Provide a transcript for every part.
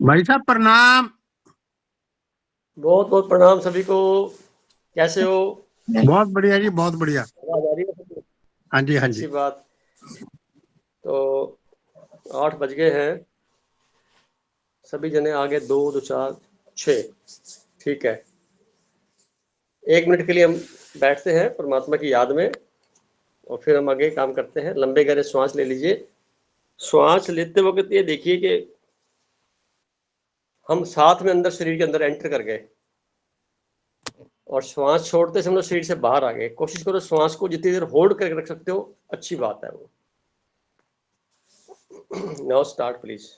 भाई साहब प्रणाम। बहुत बहुत प्रणाम सभी को। कैसे हो? बहुत बढ़िया जी, बहुत बढ़िया। आवाज आ रही है सबको? हाँ जी, हाँ जी। अच्छी बात। तो 8 बज गए हैं। सभी जने आगे, दो दो चार, 6। ठीक है। 1 मिनट के लिए हम बैठते हैं परमात्मा की याद में, और फिर हम आगे काम करते हैं। लंबे गहरे श्वास ले लीजिए। श्वास लेते वक्त ये देखिए कि हम साथ में अंदर शरीर के अंदर एंटर कर गए, और श्वास छोड़ते से हम लोग शरीर से बाहर आ गए। कोशिश करो श्वास को जितनी देर होल्ड करके रख सकते हो, अच्छी बात है वो। Now start please.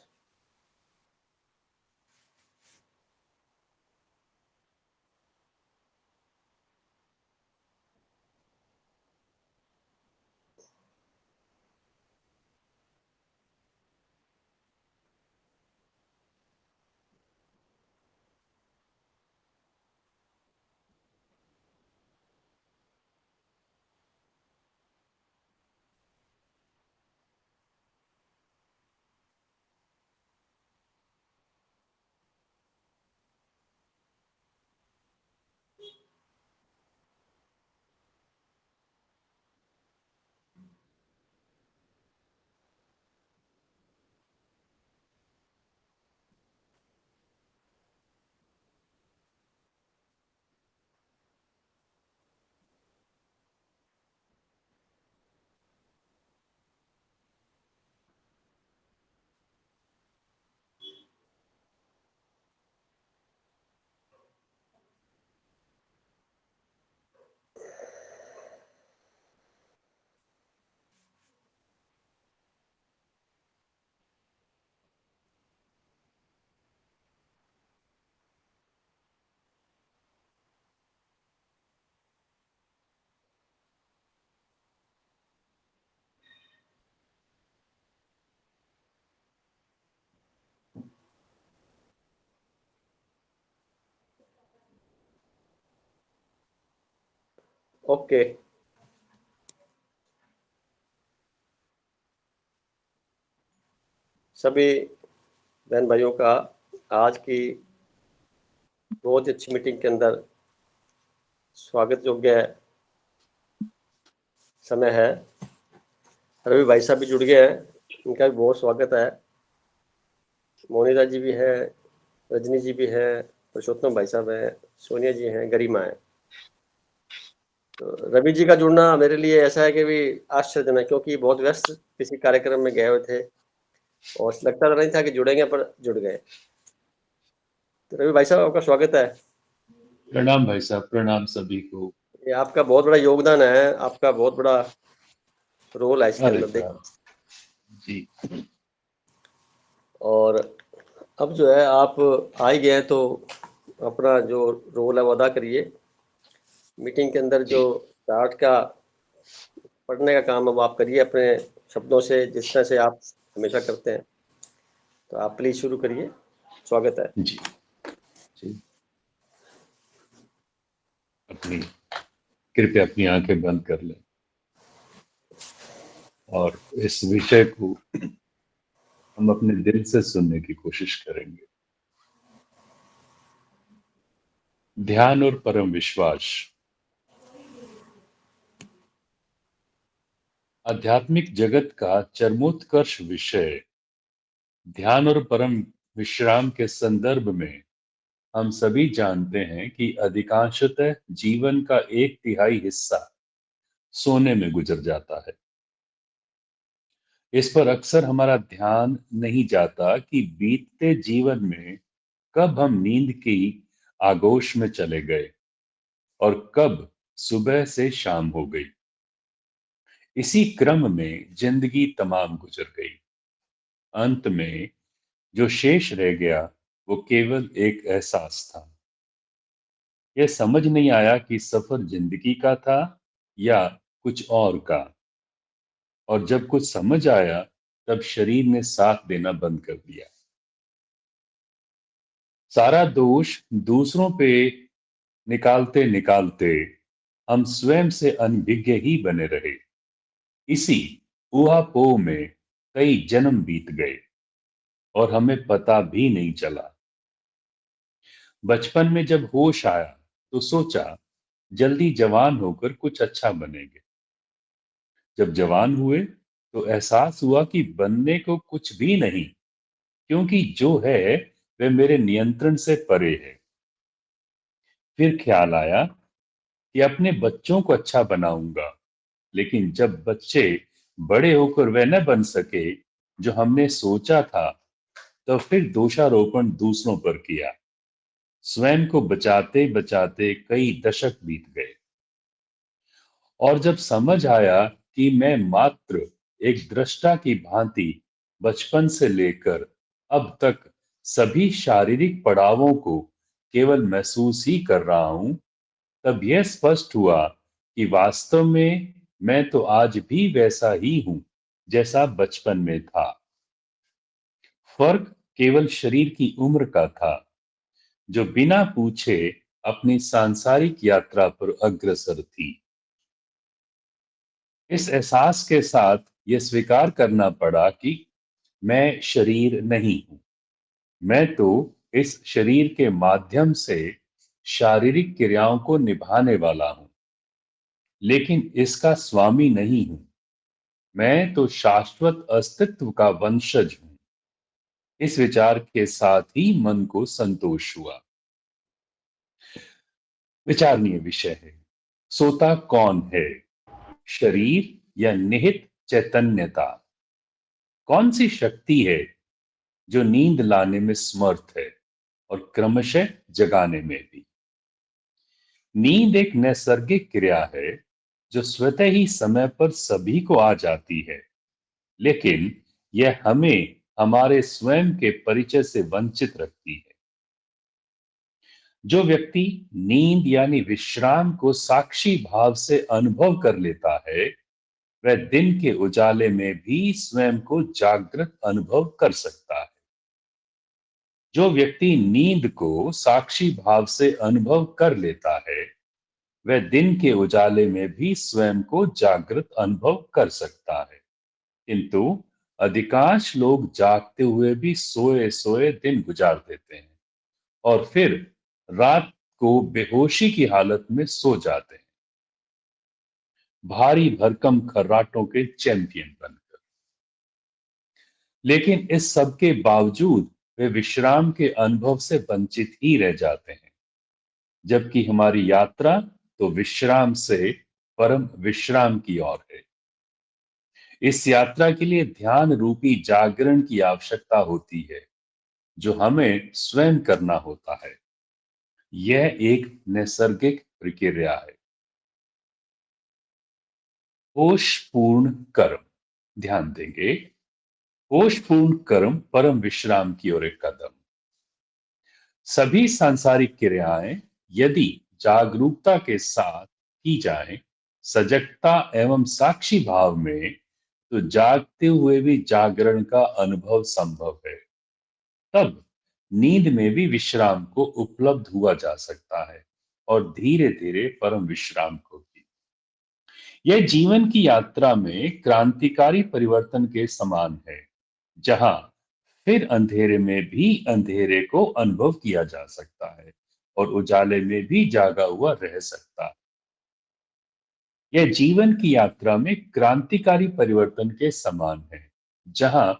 ओके। सभी बहन भाइयों का आज की बहुत ही अच्छी मीटिंग के अंदर स्वागत योग्य समय है। रवि भाई साहब भी जुड़ गए हैं, इनका भी बहुत स्वागत है। मोनिका जी भी है, रजनी जी भी है, पुरुषोत्तम भाई साहब है, सोनिया जी हैं, गरिमा है। तो रवि जी का जुड़ना मेरे लिए ऐसा है कि भी आश्चर्यजनक, क्योंकि बहुत व्यस्त किसी कार्यक्रम में गए हुए थे, और लगता तो नहीं था कि जुड़ेंगे, पर जुड़ गए। तो रवि भाई साहब, आपका स्वागत है। प्रणाम भाई साहब, प्रणाम सभी को। ये आपका बहुत बड़ा योगदान है, आपका बहुत बड़ा रोल है इसके अरे अंदर, देख। साहब जी। और अब जो है आप आ ही गए हैं, तो अपना जो रोल है वो अदा करिए। मीटिंग के अंदर जो जी चार्ट का पढ़ने का काम है वो आप करिए, अपने शब्दों से, जिस तरह से आप हमेशा करते हैं। तो आप प्लीज शुरू करिए। स्वागत है। जी जी। अपनी कृपया अपनी आंखें बंद कर लें और इस विषय को हम अपने दिल से सुनने की कोशिश करेंगे। ध्यान और परम विश्वास। आध्यात्मिक जगत का चरमोत्कर्ष विषय ध्यान और परम विश्राम के संदर्भ में हम सभी जानते हैं कि अधिकांशतः जीवन का 1/3 हिस्सा सोने में गुजर जाता है। इस पर अक्सर हमारा ध्यान नहीं जाता कि बीतते जीवन में कब हम नींद की आगोश में चले गए और कब सुबह से शाम हो गई। इसी क्रम में जिंदगी तमाम गुजर गई। अंत में जो शेष रह गया वो केवल एक एहसास था। यह समझ नहीं आया कि सफर जिंदगी का था या कुछ और का। और जब कुछ समझ आया तब शरीर ने साथ देना बंद कर दिया। सारा दोष दूसरों पे निकालते निकालते हम स्वयं से अनभिज्ञ ही बने रहे। इसी ऊहापोह में कई जन्म बीत गए। और हमें पता भी नहीं चला। बचपन में जब होश आया तो सोचा जल्दी जवान होकर कुछ अच्छा बनेंगे। जब जवान हुए तो एहसास हुआ कि बनने को कुछ भी नहीं, क्योंकि जो है वह मेरे नियंत्रण से परे है। फिर ख्याल आया कि अपने बच्चों को अच्छा बनाऊंगा, लेकिन जब बच्चे बड़े होकर वह न बन सके जो हमने सोचा था, तो फिर दोषारोपण दूसरों पर किया। स्वयं को बचाते बचाते कई दशक बीत गए, और जब समझ आया कि मैं मात्र एक दृष्टा की भांति बचपन से लेकर अब तक सभी शारीरिक पड़ावों को केवल महसूस ही कर रहा हूं, तब यह स्पष्ट हुआ कि वास्तव में मैं तो आज भी वैसा ही हूं जैसा बचपन में था। फर्क केवल शरीर की उम्र का था, जो बिना पूछे अपनी सांसारिक यात्रा पर अग्रसर थी। इस एहसास के साथ यह स्वीकार करना पड़ा कि मैं शरीर नहीं हूं। मैं तो इस शरीर के माध्यम से शारीरिक क्रियाओं को निभाने वाला हूं, लेकिन इसका स्वामी नहीं हूं। मैं तो शाश्वत अस्तित्व का वंशज हूं। इस विचार के साथ ही मन को संतोष हुआ। विचारणीय विषय है, सोता कौन है, शरीर या निहित चैतन्यता? कौन सी शक्ति है जो नींद लाने में समर्थ है और क्रमशः जगाने में भी? नींद एक नैसर्गिक क्रिया है जो स्वतः ही समय पर सभी को आ जाती है, लेकिन यह हमें हमारे स्वयं के परिचय से वंचित रखती है। जो व्यक्ति नींद यानी विश्राम को साक्षी भाव से अनुभव कर लेता है, वह दिन के उजाले में भी स्वयं को जागृत अनुभव कर सकता है। जो व्यक्ति नींद को साक्षी भाव से अनुभव कर लेता है, वह दिन के उजाले में भी स्वयं को जागृत अनुभव कर सकता है। किंतु अधिकांश लोग जागते हुए भी सोए सोए दिन गुजार देते हैं और फिर रात को बेहोशी की हालत में सो जाते हैं, भारी भरकम खर्राटों के चैंपियन बनकर। लेकिन इस सब के बावजूद वे विश्राम के अनुभव से वंचित ही रह जाते हैं, जबकि हमारी यात्रा तो विश्राम से परम विश्राम की ओर है। इस यात्रा के लिए ध्यान रूपी जागरण की आवश्यकता होती है, जो हमें स्वयं करना होता है। यह एक नैसर्गिक प्रक्रिया है। होशपूर्ण कर्म, ध्यान देंगे, होशपूर्ण कर्म परम विश्राम की ओर एक कदम। सभी सांसारिक क्रियाएं यदि जागरूकता के साथ की जाएं, सजगता एवं साक्षी भाव में, तो जागते हुए भी जागरण का अनुभव संभव है। तब नींद में भी विश्राम को उपलब्ध हुआ जा सकता है और धीरे धीरे परम विश्राम को भी। यह जीवन की यात्रा में क्रांतिकारी परिवर्तन के समान है, जहां फिर अंधेरे में भी अंधेरे को अनुभव किया जा सकता है और उजाले में भी जागा हुआ रह सकता है। यह जीवन की यात्रा में क्रांतिकारी परिवर्तन के समान है, जहां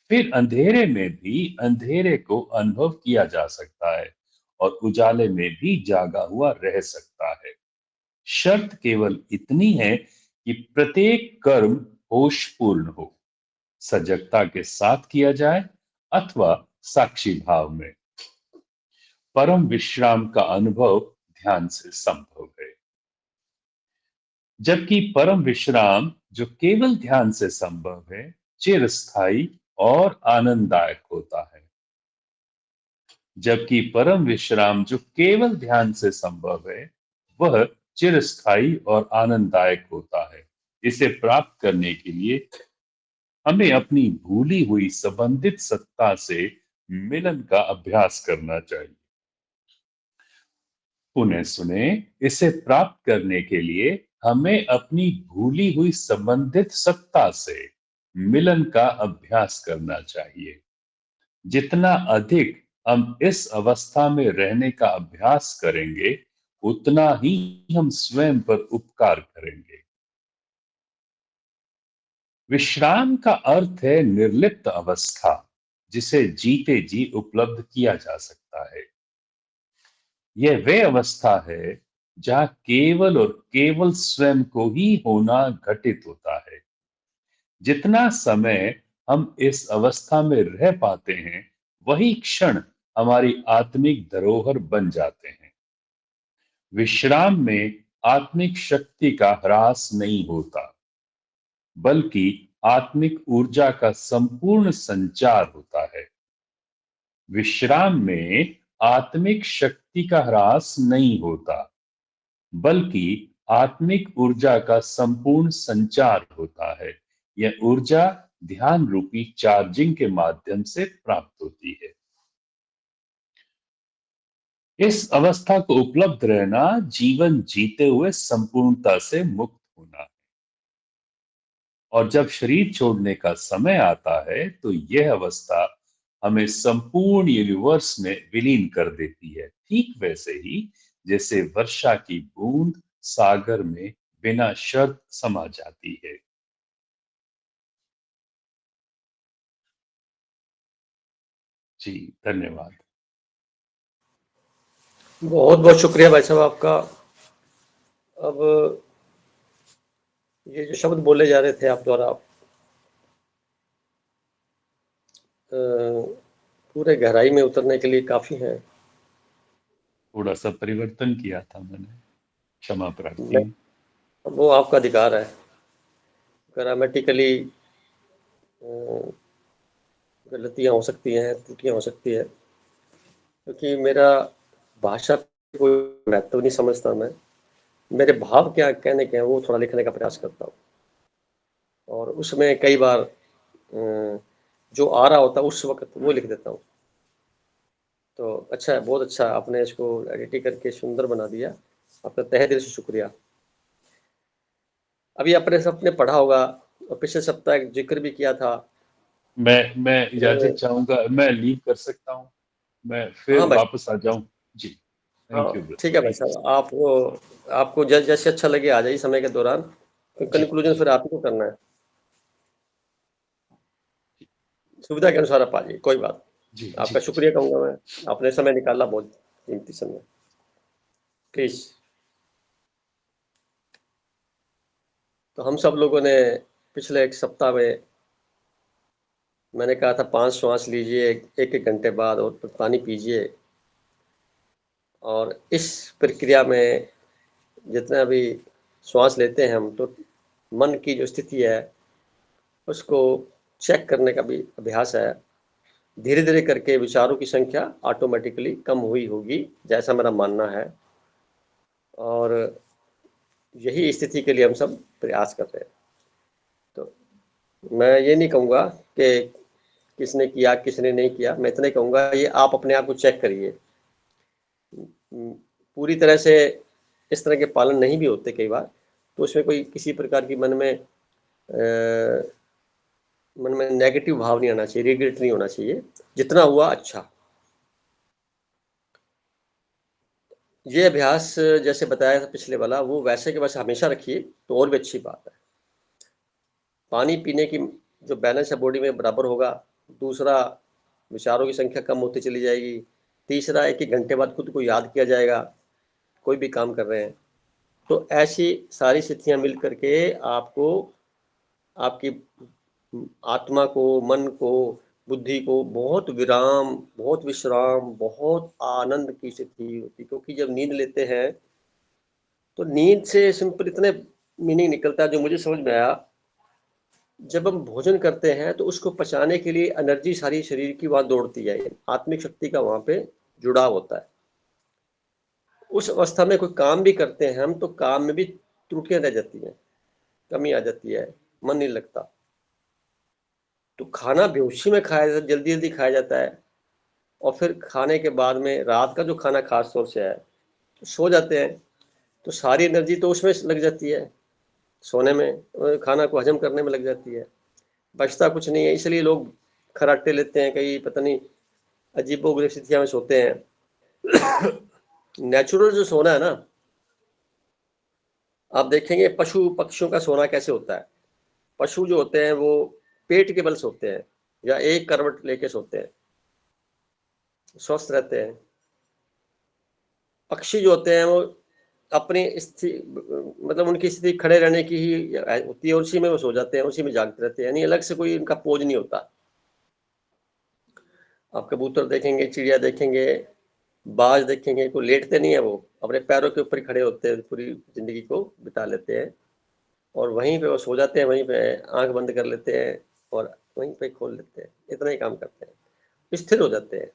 फिर अंधेरे में भी अंधेरे को अनुभव किया जा सकता है और उजाले में भी जागा हुआ रह सकता है। शर्त केवल इतनी है कि प्रत्येक कर्म होशपूर्ण हो, सजगता के साथ किया जाए अथवा साक्षी भाव में। परम विश्राम का अनुभव ध्यान से संभव है, जबकि परम विश्राम जो केवल ध्यान से संभव है, चिरस्थायी और आनंददायक होता है। जबकि परम विश्राम जो केवल ध्यान से संभव है, वह चिरस्थायी और आनंददायक होता है। इसे प्राप्त करने के लिए हमें अपनी भूली हुई संबंधित सत्ता से मिलन का अभ्यास करना चाहिए। पुनः सुने, इसे प्राप्त करने के लिए हमें अपनी भूली हुई संबंधित सत्ता से मिलन का अभ्यास करना चाहिए। जितना अधिक हम इस अवस्था में रहने का अभ्यास करेंगे, उतना ही हम स्वयं पर उपकार करेंगे। विश्राम का अर्थ है निर्लिप्त अवस्था, जिसे जीते जी उपलब्ध किया जा सकता है। यह वह अवस्था है जहां केवल और केवल स्वयं को ही होना घटित होता है। जितना समय हम इस अवस्था में रह पाते हैं, वही क्षण हमारी आत्मिक धरोहर बन जाते हैं। विश्राम में आत्मिक शक्ति का ह्रास नहीं होता, बल्कि आत्मिक ऊर्जा का संपूर्ण संचार होता है। विश्राम में आत्मिक शक्ति का ह्रास नहीं होता, बल्कि आत्मिक ऊर्जा का संपूर्ण संचार होता है। यह ऊर्जा ध्यान रूपी चार्जिंग के माध्यम से प्राप्त होती है। इस अवस्था को उपलब्ध रहना जीवन जीते हुए संपूर्णता से मुक्त होना है। और जब शरीर छोड़ने का समय आता है, तो यह अवस्था हमें संपूर्ण यूनिवर्स में विलीन कर देती है, ठीक वैसे ही जैसे वर्षा की बूंद सागर में बिना शर्त समा जाती है। जी, धन्यवाद। बहुत बहुत शुक्रिया भाई साहब आपका। अब ये जो शब्द बोले जा रहे थे आप द्वारा, पूरे गहराई में उतरने के लिए काफ़ी है। थोड़ा सा परिवर्तन किया था मैंने, क्षमा मैं प्रार्थी। वो आपका अधिकार है। ग्रामेटिकली गलतियाँ हो सकती हैं, त्रुटियाँ हो सकती है, क्योंकि मेरा भाषा पे कोई महत्व नहीं समझता मैं। मेरे भाव क्या कहने के हैं वो थोड़ा लिखने का प्रयास करता हूँ, और उसमें कई बार जो आ रहा होता है उस वक़्त वो लिख देता हूँ। तो अच्छा है, बहुत अच्छा आपने इसको एडिटिंग करके सुंदर बना दिया। आपका तहे दिल से शुक्रिया। अभी आपने सबने पढ़ा होगा, और पिछले सप्ताह एक ज़िक्र भी किया था। मैं इजाजत चाहूंगा, मैं लीव कर सकता हूँ, मैं फिर हाँ भाई, वापस आ जाऊं। जी, हाँ थैंक यू ब्रदर, ठीक है भाई थैंक यू। साहब, आप वो आपको जैसे अच्छा लगे आ जाइए समय के दौरान। जी कंक्लूजन जी फिर आप ही को करना है, सुविधा के अनुसार आप आ जाइए, कोई बात। जी जी आपका जी। शुक्रिया कहूँगा मैं, आपने समय निकाला, बहुत कीमती समय। प्लीज़। तो हम सब लोगों ने पिछले एक सप्ताह में, मैंने कहा था 5 श्वास लीजिए एक एक घंटे बाद, और फिर पानी पीजिए। और इस प्रक्रिया में जितना भी श्वास लेते हैं हम, तो मन की जो स्थिति है उसको चेक करने का भी अभ्यास है। धीरे धीरे करके विचारों की संख्या ऑटोमेटिकली कम हुई होगी, जैसा मेरा मानना है। और यही स्थिति के लिए हम सब प्रयास कर रहे हैं। तो मैं ये नहीं कहूँगा कि किसने किया किसने नहीं किया, मैं इतना ही कहूँगा ये आप अपने आप को चेक करिए। पूरी तरह से इस तरह के पालन नहीं भी होते कई बार, तो उसमें कोई किसी प्रकार की मन में नेगेटिव भाव नहीं आना चाहिए, रिग्रेट नहीं होना चाहिए। जितना हुआ अच्छा। ये अभ्यास जैसे बताया था पिछले वाला, वो वैसे के वैसे हमेशा रखिए तो और भी अच्छी बात है। पानी पीने की जो बैलेंस है बॉडी में बराबर होगा। दूसरा, विचारों की संख्या कम होती चली जाएगी। तीसरा है कि घंटे बाद खुद को याद किया जाएगा, कोई भी काम कर रहे हैं। तो ऐसी सारी स्थितियां मिल करके आपको, आपकी आत्मा को, मन को, बुद्धि को बहुत विराम, बहुत विश्राम, बहुत आनंद की स्थिति होती। क्योंकि जब नींद लेते हैं तो नींद से सिंपल इतने मीनिंग निकलता है जो मुझे समझ में आया। जब हम भोजन करते हैं तो उसको पचाने के लिए एनर्जी सारी शरीर की वहां दौड़ती है, आत्मिक शक्ति का वहां पे जुड़ाव होता है। उस अवस्था में कोई काम भी करते हैं हम, तो काम में भी त्रुटियां रह जाती हैं, कमी आ जाती है, मन नहीं लगता। तो खाना बेहोशी में खाया जाता है, जल्दी जल्दी खाया जाता है। और फिर खाने के बाद में रात का जो खाना खास तौर से है, तो सो जाते हैं। तो सारी एनर्जी तो उसमें लग जाती है, सोने में, खाना को हजम करने में लग जाती है, बचता कुछ नहीं है। इसलिए लोग खराटे लेते हैं, कई पता नहीं अजीबोगरीब स्थितियां में सोते हैं। नेचुरल जो सोना है ना, आप देखेंगे पशु पक्षियों का सोना कैसे होता है। पशु जो होते हैं वो पेट के बल सोते हैं या एक करवट लेके सोते हैं, स्वस्थ रहते हैं। पक्षी जो होते हैं वो अपनी स्थिति, मतलब उनकी स्थिति खड़े रहने की ही होती है, उसी में वो सो जाते हैं, उसी में जागते रहते हैं, यानी अलग से कोई उनका पोज नहीं होता। आप कबूतर देखेंगे, चिड़िया देखेंगे, बाज देखेंगे, कोई लेटते नहीं है, वो अपने पैरों के ऊपर ही खड़े होते हैं, पूरी जिंदगी को बिता लेते हैं और वहीं पे वो सो जाते हैं, वहीं पे आंख बंद कर लेते हैं और वहीं पे खोल लेते हैं, इतना ही काम करते हैं, स्थिर हो जाते हैं।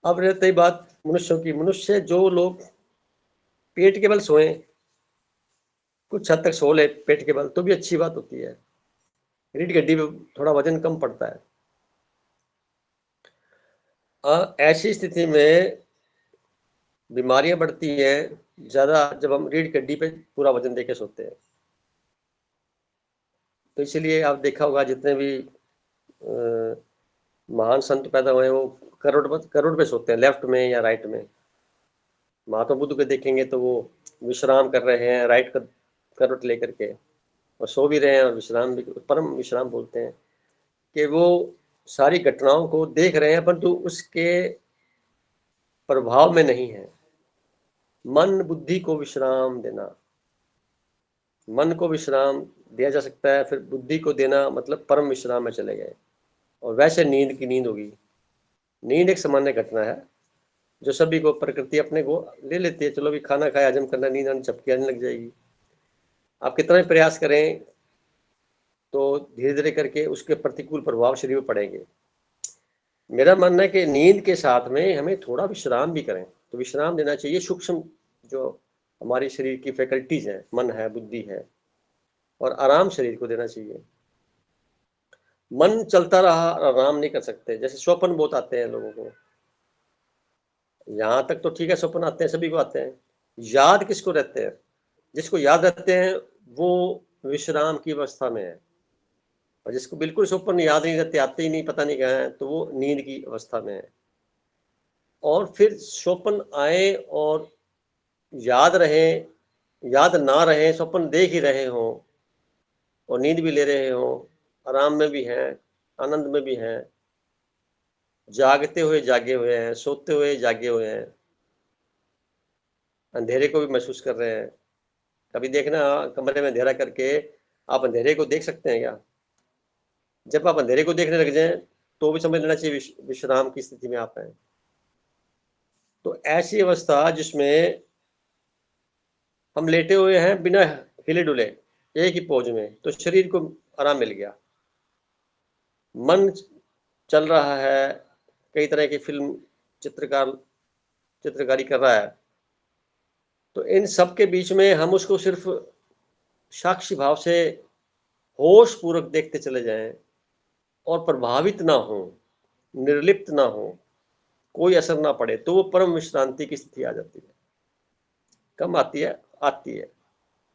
अब रहती बात मनुष्यों की, मनुष्य जो लोग पेट के बल सोए, कुछ हद तक सो ले पेट के बल तो भी अच्छी बात होती है, रीढ़ की हड्डी पे थोड़ा वजन कम पड़ता है। ऐसी स्थिति में बीमारियां बढ़ती हैं ज्यादा जब हम रीढ़ की हड्डी पे पूरा वजन देके सोते हैं। तो इसलिए आप देखा होगा जितने भी महान संत पैदा हुए वो करोड़ पे सोते हैं, लेफ्ट में या राइट में। महात्मा बुद्ध को देखेंगे तो वो विश्राम कर रहे हैं राइट करवट लेकर के, और सो भी रहे हैं और विश्राम भी, परम विश्राम बोलते हैं कि वो सारी घटनाओं को देख रहे हैं परंतु उसके प्रभाव में नहीं है। मन बुद्धि को विश्राम देना, मन को विश्राम दिया जा सकता है, फिर बुद्धि को देना मतलब परम विश्राम में चले गए। और वैसे नींद की नींद होगी, नींद एक सामान्य घटना है जो सभी को प्रकृति अपने को ले लेती है। चलो भी खाना खाया, हजम करना, नींद आने झपकी आने लग जाएगी। आप कितना भी प्रयास करें तो धीरे धीरे करके उसके प्रतिकूल प्रभाव शरीर पर पड़ेंगे। मेरा मानना है कि नींद के साथ में हमें थोड़ा विश्राम भी करें, तो विश्राम देना चाहिए। सूक्ष्म जो हमारी शरीर की फैकल्टीज है, मन है, बुद्धि है, और आराम शरीर को देना चाहिए। मन चलता रहा, आराम नहीं कर सकते। जैसे स्वप्न बहुत आते हैं लोगों को, यहाँ तक तो ठीक है, स्वप्न आते हैं, सभी को आते हैं। याद किसको रहते हैं? जिसको याद रहते हैं वो विश्राम की अवस्था में है, और जिसको बिल्कुल स्वप्न याद नहीं रहते, आते ही नहीं, पता नहीं कहाँ है, तो वो नींद की अवस्था में है। और फिर स्वप्न आए और याद रहे, याद ना रहे, स्वप्न देख ही रहे हो और नींद भी ले रहे हो, आराम में भी हैं, आनंद में भी हैं, जागते हुए जागे हुए हैं, सोते हुए जागे हुए हैं, अंधेरे को भी महसूस कर रहे हैं। कभी देखना कमरे में अंधेरा करके आप अंधेरे को देख सकते हैं क्या? जब आप अंधेरे को देखने लग जाएं तो भी समझ लेना चाहिए विश्राम की स्थिति में आप हैं। तो ऐसी अवस्था जिसमें हम लेटे हुए हैं बिना हिले डुले, एक ही पोज में, तो शरीर को आराम मिल गया। मन चल रहा है, कई तरह की फिल्म चित्रकारी कर रहा है, तो इन सब के बीच में हम उसको सिर्फ साक्षी भाव से होश पूर्वक देखते चले जाएं और प्रभावित ना हो, निर्लिप्त ना हो, कोई असर ना पड़े, तो वो परम विश्रांति की स्थिति आ जाती है। कम आती है, आती है।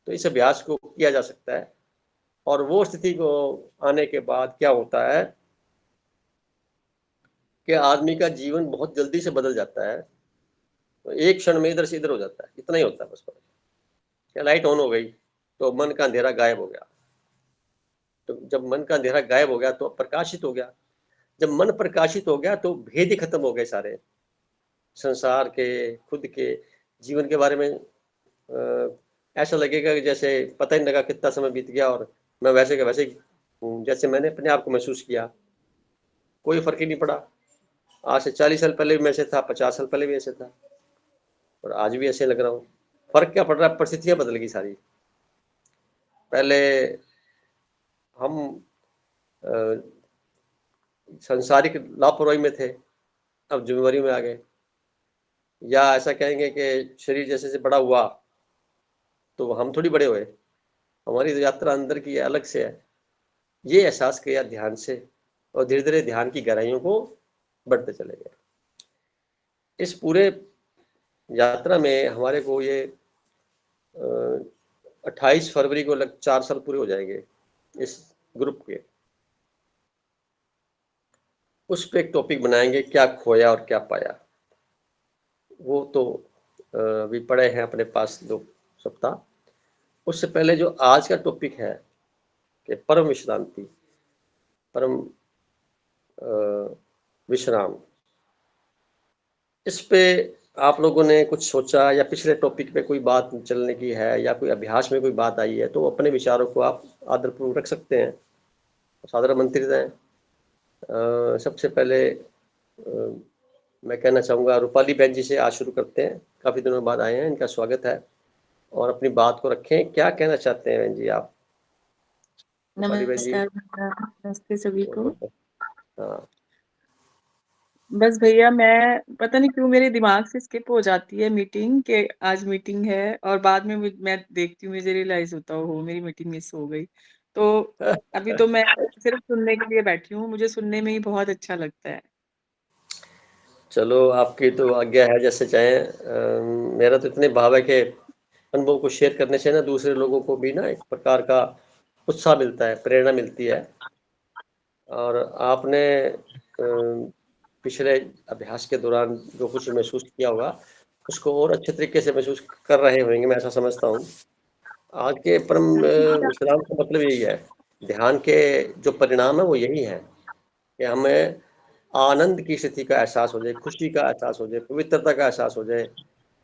तो इस अभ्यास को किया जा सकता है, और वो स्थिति को आने के बाद क्या होता है कि आदमी का जीवन बहुत जल्दी से बदल जाता है। तो एक क्षण में इधर से इधर हो जाता है, इतना ही होता है बस। क्या लाइट ऑन हो गई तो मन का अंधेरा गायब हो गया। तो जब मन का अंधेरा गायब हो गया तो प्रकाशित हो गया। जब मन प्रकाशित हो गया तो भेद ही खत्म हो गए सारे, संसार के, खुद के, जीवन के बारे में। ऐसा लगेगा कि जैसे पता ही नहीं लगा कितना समय बीत गया और मैं वैसे के वैसे हूँ जैसे मैंने अपने आप को महसूस किया। कोई फर्क ही नहीं पड़ा। आज से 40 साल पहले भी मैं ऐसे था, 50 साल पहले भी ऐसे था, और आज भी ऐसे लग रहा हूँ। फर्क क्या पड़ रहा है? परिस्थितियां बदल गई सारी। पहले हम संसारिक लापरवाही में थे, अब जिम्मेवारी में आ गए। या ऐसा कहेंगे कि शरीर जैसे जैसे बड़ा हुआ तो हम थोड़ी बड़े हुए, हमारी यात्रा अंदर की है, अलग से है। ये एहसास किया ध्यान से, और धीरे धीरे ध्यान की गहराइयों को बढ़ते चले गए। इस पूरे यात्रा में हमारे को ये 28 फरवरी को 4 साल पूरे हो जाएंगे इस ग्रुप के। उस पे एक टॉपिक बनाएंगे, क्या खोया और क्या पाया। वो तो अभी पड़े हैं अपने पास 2 सप्ताह। उससे पहले जो आज का टॉपिक है कि परम विश्रांति, परम विश्राम, इस पे आप लोगों ने कुछ सोचा या पिछले टॉपिक पे कोई बात चलने की है या कोई अभ्यास में कोई बात आई है तो अपने विचारों को आप आदरपूर्वक रख सकते हैं, सादर आमंत्रित हैं। सबसे पहले मैं कहना चाहूँगा रूपाली बहन जी से आज शुरू करते हैं। काफ़ी दिनों बाद आए हैं, इनका स्वागत है और अपनी बात को रखें। क्या कहना चाहते हैं बहन जी आप? रूपाली बहन जी। नमस्कार, नमस्ते सभी को। हाँ, बस भैया मैं पता नहीं क्यों मेरे दिमाग से स्किप हो जाती है मीटिंग कि आज मीटिंग है और बाद में मैं देखती हूँ, मुझे रियलाइज होता हो मेरी मीटिंग मिस हो गई। तो अभी तो मैं सिर्फ सुनने के लिए बैठी हूँ, मुझे सुनने में ही बहुत अच्छा लगता है। चलो आपकी तो आज्ञा है, जैसे चाहें। मेरा तो इतने भाव है कि अनुभव को शेयर करने से ना दूसरे लोगों को भी ना एक प्रकार का उत्साह मिलता है, प्रेरणा मिलती है। और आपने पिछले अभ्यास के दौरान जो कुछ महसूस किया होगा उसको और अच्छे तरीके से महसूस कर रहे होंगे, मैं ऐसा समझता हूँ। आज के परम विश्राम का मतलब यही है, ध्यान के जो परिणाम है वो यही है कि हमें आनंद की स्थिति का एहसास हो जाए, खुशी का एहसास हो जाए, पवित्रता का एहसास हो जाए,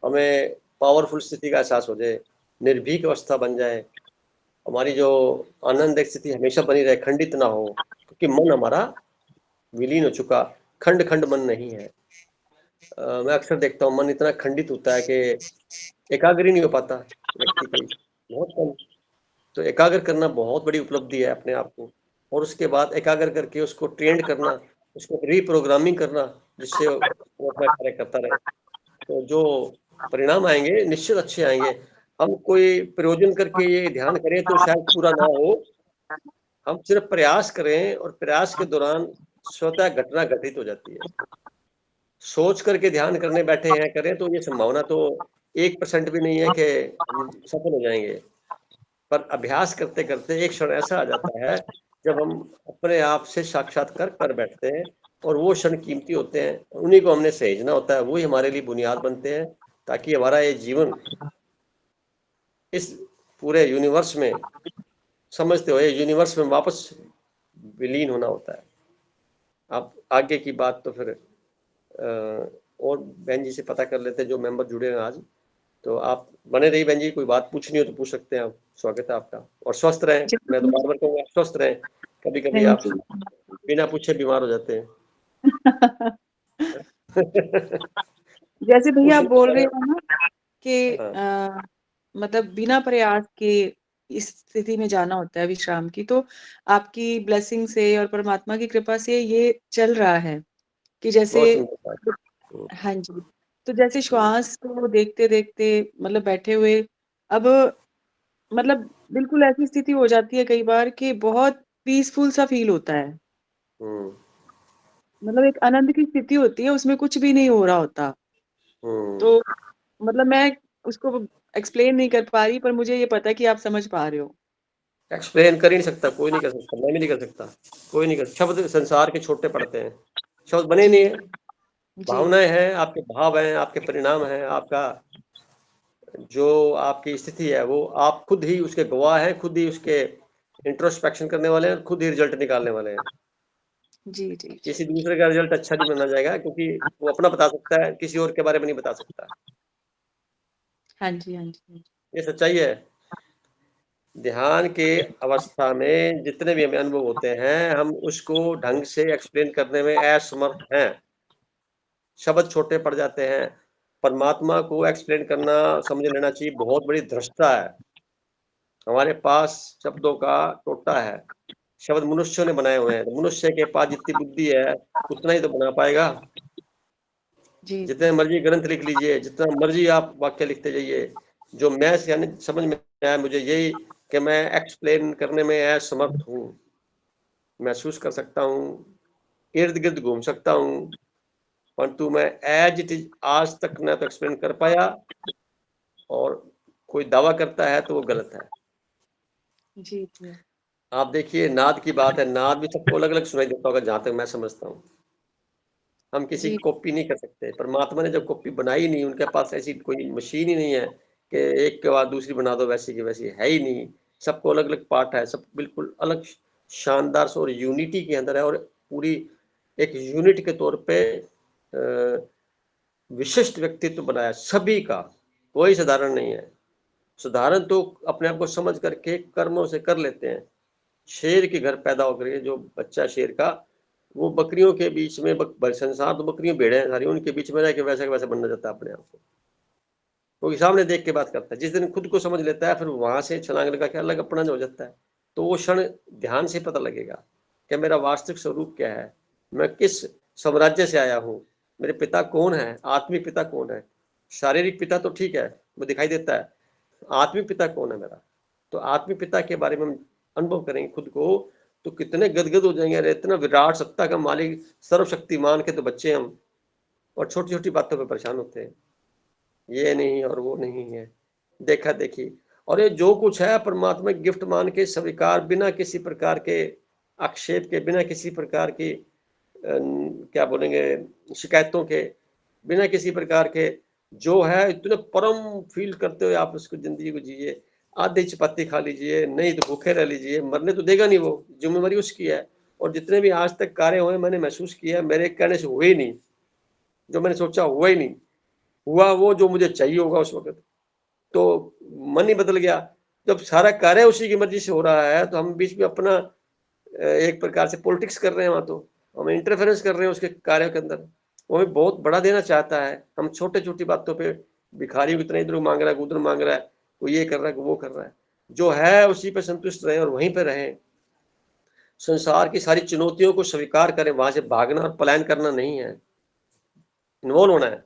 हमें पावरफुल स्थिति का एहसास हो जाए, निर्भीक अवस्था बन जाए, हमारी जो आनंद स्थिति हमेशा बनी रहे, खंडित ना हो, क्योंकि मन हमारा विलीन हो चुका, खंड खंड मन नहीं है। मैं अक्सर देखता हूँ मन इतना खंडित होता है कि एकाग्र ही नहीं हो पाता व्यक्ति कोई, बहुत कम। तो एकाग्र करना बहुत बड़ी उपलब्धि है अपने आप को, और उसके बाद एकाग्र करके उसको ट्रेंड करना, उसको रीप्रोग्रामिंग करना, जिससे वो अपना कार्य करता रहे। तो जो परिणाम आएंगे निश्चित अच्छे आएंगे। हम कोई प्रयोजन करके ये ध्यान करें तो शायद पूरा ना हो, हम सिर्फ प्रयास करें और प्रयास के दौरान स्वतः घटना घटित हो जाती है। सोच करके ध्यान करने बैठे हैं करें तो ये संभावना तो 1% भी नहीं है कि हम सफल हो जाएंगे। पर अभ्यास करते करते एक क्षण ऐसा आ जाता है जब हम अपने आप से साक्षात्कार कर बैठते हैं, और वो क्षण कीमती होते हैं, उन्हीं को हमने सहेजना होता है, वही हमारे लिए बुनियाद बनते हैं, ताकि हमारा ये जीवन इस पूरे यूनिवर्स में, समझते हो, ये यूनिवर्स में वापस विलीन होना होता है। अब आगे की बात तो फिर और बहन जी से पता कर लेते हैं जो मेंबर जुड़े हैं आज। तो आप बने रहिए बहन जी, कोई बात पूछनी हो तो पूछ सकते हैं आप, स्वागत है आपका। और स्वस्थ रहें, मैं तो बार बार कहूँगा स्वस्थ रहें, कभी कभी आप बिना पूछे बीमार हो जाते हैं। जैसे भैया आप बोल रहे हो ना कि हाँ। मतलब बिना प्रयास के इस स्थिति में जाना होता है विश्राम की, तो आपकी ब्लेसिंग से और परमात्मा की कृपा से ये चल रहा है कि जैसे बहुत सुंदर बात। हाँ जी, तो जैसे श्वास को देखते देखते मतलब बैठे हुए अब मतलब बिल्कुल ऐसी स्थिति हो जाती है कई बार कि बहुत पीसफुल सा फील होता है, हम्म मतलब एक आनंद की स्थिति होती है, उसमें कुछ भी नहीं हो रहा होता। हम्म तो मतलब मैं उसको एक्सप्लेन नहीं कर पा रही, पर मुझे ये पता है कि आप समझ पा रहे हो। एक्सप्लेन कर ही नहीं सकता, कोई नहीं कर सकता, मैं भी नहीं कर सकता, कोई नहीं कर। शब्द संसार के छोटे पड़ते हैं, शब्द बने जी नहीं है। जी भावनाएं हैं, आपके भाव हैं, आपके परिणाम हैं, आपका जो आपकी स्थिति है वो आप खुद ही उसके गवाह हैं, खुद ही उसके इंट्रोस्पेक्शन करने वाले हैं, खुद ही रिजल्ट निकालने वाले हैं। जी जी जी। किसी दूसरे का रिजल्ट अच्छा नहीं माना जाएगा, क्योंकि वो अपना बता सकता है, किसी और के बारे में नहीं बता सकता। हाँ जी हाँ जी हाँ जी। ये सच्चाई है। ध्यान के अवस्था में जितने भी हमें अनुभव होते हैं, हम उसको ढंग से एक्सप्लेन करने में असमर्थ हैं, शब्द छोटे पड़ जाते हैं। परमात्मा को एक्सप्लेन करना समझ लेना चाहिए बहुत बड़ी धृष्टता है। हमारे पास शब्दों का टोटा है, शब्द मनुष्यों ने बनाए हुए हैं, तो मनुष्य के पास जितनी बुद्धि है उतना ही तो बना पाएगा। जी जितने मर्जी ग्रंथ लिख लीजिए, जितना मर्जी आप वाक्य लिखते जाइए, जो मैं यानी समझ में आया मुझे यही कि मैं एक्सप्लेन करने में असमर्थ हूँ। महसूस कर सकता हूँ, इर्द गिर्द घूम सकता हूँ, परंतु मैं एज इट इज आज तक ना तो एक्सप्लेन कर पाया, और कोई दावा करता है तो वो गलत है। जी जी। आप देखिए नाद की बात है, नाद भी सबको अलग अलग सुनाई देता होगा जहां तक मैं समझता हूँ। हम किसी जी। की कॉपी नहीं कर सकते। परमात्मा ने जब कॉपी बनाई नहीं, उनके पास ऐसी कोई मशीन ही नहीं है कि एक के बाद दूसरी बना दो, वैसी की वैसी है ही नहीं। सबको अलग अलग पार्ट है, सब बिल्कुल अलग शानदार और यूनिटी के अंदर है, और पूरी एक यूनिट के तौर पे विशिष्ट व्यक्तित्व बनाया सभी का, कोई साधारण नहीं है। साधारण तो अपने आप को समझ करके कर्मों से कर लेते हैं। शेर के घर पैदा होकर के जो बच्चा शेर का, वो बकरियों के बीच में संसार तो बकरियों भेड़े हैं सारी, उनके बीच में रह के वैसा वैसा बनना चाहता है अपने आप को, क्योंकि सामने देख के बात करता है। जिस दिन खुद को समझ लेता है, फिर वहां से छलांग लगा के अलग अपना हो जाता है। तो वो क्षण ध्यान से पता लगेगा कि मेरा वास्तविक स्वरूप क्या है, मैं किस साम्राज्य से आया हूँ, मेरे पिता कौन है, आत्मिक पिता कौन है। शारीरिक पिता तो ठीक है, वो दिखाई देता है, आत्मिक पिता कौन है मेरा। तो आत्मिक पिता के बारे में हम अनुभव करेंगे खुद को, तो कितने गदगद हो जाएंगे। अरे इतना विराट सत्ता का मालिक, सर्वशक्तिमान के तो बच्चे हम, और छोटी छोटी बातों पे परेशान होते हैं, ये नहीं और वो नहीं है, देखा देखी। और ये जो कुछ है परमात्मा गिफ्ट मान के स्वीकार, बिना किसी प्रकार के आक्षेप के, बिना किसी प्रकार की क्या बोलेंगे शिकायतों के, बिना किसी प्रकार के, जो है इतने परम फील करते हुए आप उसको जिंदगी को जिए। आधी चपाती खा लीजिए, नहीं तो भूखे रह लीजिए, मरने तो देगा नहीं, वो जिम्मेवारी उसकी है। और जितने भी आज तक कार्य हुए मैंने महसूस किया, मेरे कहने से हुए ही नहीं, जो मैंने सोचा हुआ ही नहीं, हुआ वो जो मुझे चाहिए होगा उस वक्त। तो मन ही बदल गया। जब सारा कार्य उसी की मर्जी से हो रहा है, तो हम बीच में अपना एक प्रकार से पॉलिटिक्स कर रहे हैं, वहां तो हम इंटरफेरेंस कर रहे हैं उसके कार्य के अंदर। वो हमें बहुत बड़ा देना चाहता है, हम छोटे छोटी बातों पे भिखारी को इतना इधर मांग रहा है, उधर मांग रहा है, वो ये कर रहा है, वो कर रहा है। जो है उसी पे संतुष्ट रहे और वहीं पे रहें। संसार की सारी चुनौतियों को स्वीकार करें, वहां से भागना और पलायन करना नहीं है, इन्वॉल्व होना है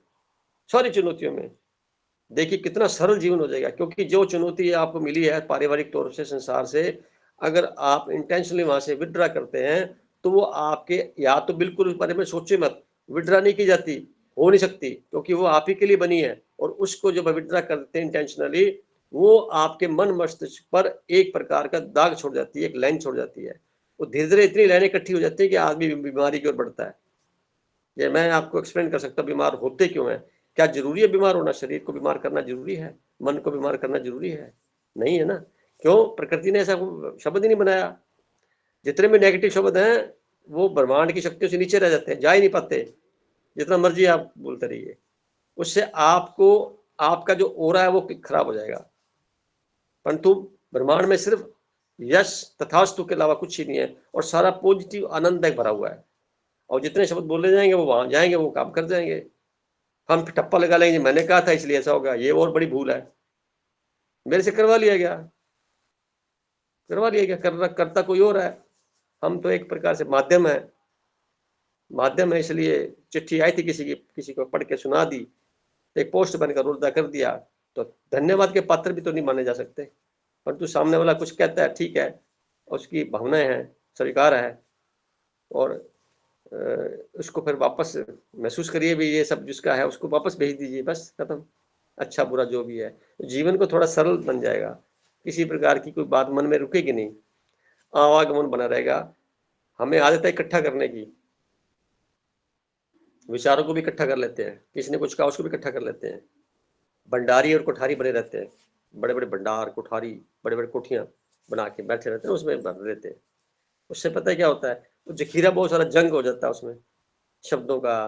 सारी चुनौतियों में। देखिए कितना सरल जीवन हो जाएगा, क्योंकि जो चुनौती आपको मिली है पारिवारिक तौर से, संसार से, अगर आप इंटेंशनली वहां से विड्रा करते हैं, तो वो आपके, या तो बिल्कुल उस बारे में सोचे मत, विड्रा नहीं की जाती, हो नहीं सकती, क्योंकि वो आप ही के लिए बनी है। और उसको जब विड्रा करते हैं इंटेंशनली, वो आपके मन मस्तिष्क पर एक प्रकार का दाग छोड़ जाती है, एक लाइन छोड़ जाती है। वो धीरे धीरे इतनी लाइनें इकट्ठी हो जाती है कि आदमी बीमारी की ओर बढ़ता है। ये मैं आपको एक्सप्लेन कर सकता हूँ बीमार होते क्यों है। क्या जरूरी है बीमार होना? शरीर को बीमार करना जरूरी है? मन को बीमार करना जरूरी है? नहीं है ना। क्यों? प्रकृति ने ऐसा शब्द ही नहीं बनाया। जितने भी नेगेटिव शब्द हैं वो ब्रह्मांड की शक्तियों से नीचे रह जाते हैं, जा ही नहीं पाते, जितना मर्जी आप बोलते रहिए। उससे आपको, आपका जो ओरा है वो खराब हो जाएगा। परंतु ब्रह्मांड में सिर्फ यश तथास्तु के अलावा कुछ ही नहीं है, और सारा पॉजिटिव आनंद भरा हुआ है। और जितने शब्द बोले जाएंगे वो वहां जाएंगे, वो काम कर जाएंगे। हम ठप्पा लगा लेंगे, मैंने कहा था इसलिए ऐसा होगा, ये और बड़ी भूल है, मेरे से करवा लिया गया, करता कोई और है। हम तो एक प्रकार से माध्यम है। इसलिए चिट्ठी आई थी किसी को पढ़ के सुना दी, एक पोस्ट बनकर उर्दा कर दिया, तो धन्यवाद के पात्र भी तो नहीं माने जा सकते। परंतु सामने वाला कुछ कहता है, ठीक है, उसकी भावनाएं हैं, स्वीकार है, और उसको फिर वापस महसूस करिए भी, ये सब जिसका है उसको वापस भेज दीजिए, बस खत्म। अच्छा बुरा जो भी है, जीवन को थोड़ा सरल बन जाएगा, किसी प्रकार की कोई बात मन में रुकेगी नहीं, आवागमन बना रहेगा। हमें आदत है इकट्ठा करने की, विचारों को भी इकट्ठा कर लेते हैं, किसी ने कुछ कहा उसको भी इकट्ठा कर लेते हैं। भंडारी और कोठारी बने रहते हैं, बड़े बड़े भंडार, कोठारी, बड़े बड़े कोठियां बना के बैठे रहते हैं, उसमें भर रहते हैं। उससे पता है क्या होता है, तो जखीरा बहुत सारा जंग हो जाता है उसमें, शब्दों का,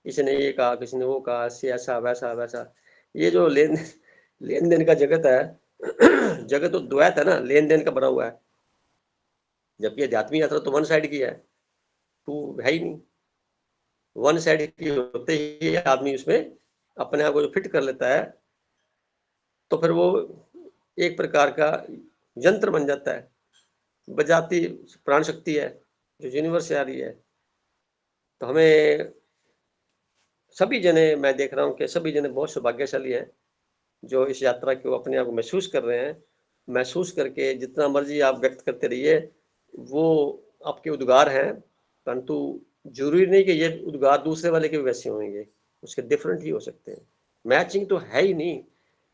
किसी ने ये कहा, किसी ने वो कहा, ऐसा वैसा वैसा। ये जो लेन देन का जगत है जगत तो द्वैत है ना, लेन देन का बना हुआ है। जबकि आध्यात्मिक यात्रा तो वन साइड की है, टू है ही नहीं। वन साइड की होते ही आदमी उसमें अपने आप को जो फिट कर लेता है, तो फिर वो एक प्रकार का यंत्र बन जाता है, बजाती प्राण शक्ति है जो यूनिवर्स से आ रही है। तो हमें सभी जने, मैं देख रहा हूँ कि सभी जने बहुत सौभाग्यशाली हैं जो इस यात्रा को अपने आप को महसूस कर रहे हैं। महसूस करके जितना मर्जी आप व्यक्त करते रहिए, वो आपके उद्गार हैं, परंतु जरूरी नहीं कि ये उद्गार दूसरे वाले के भी वैसे होंगे, उसके डिफरेंट ही हो सकते हैं। मैचिंग तो है ही नहीं,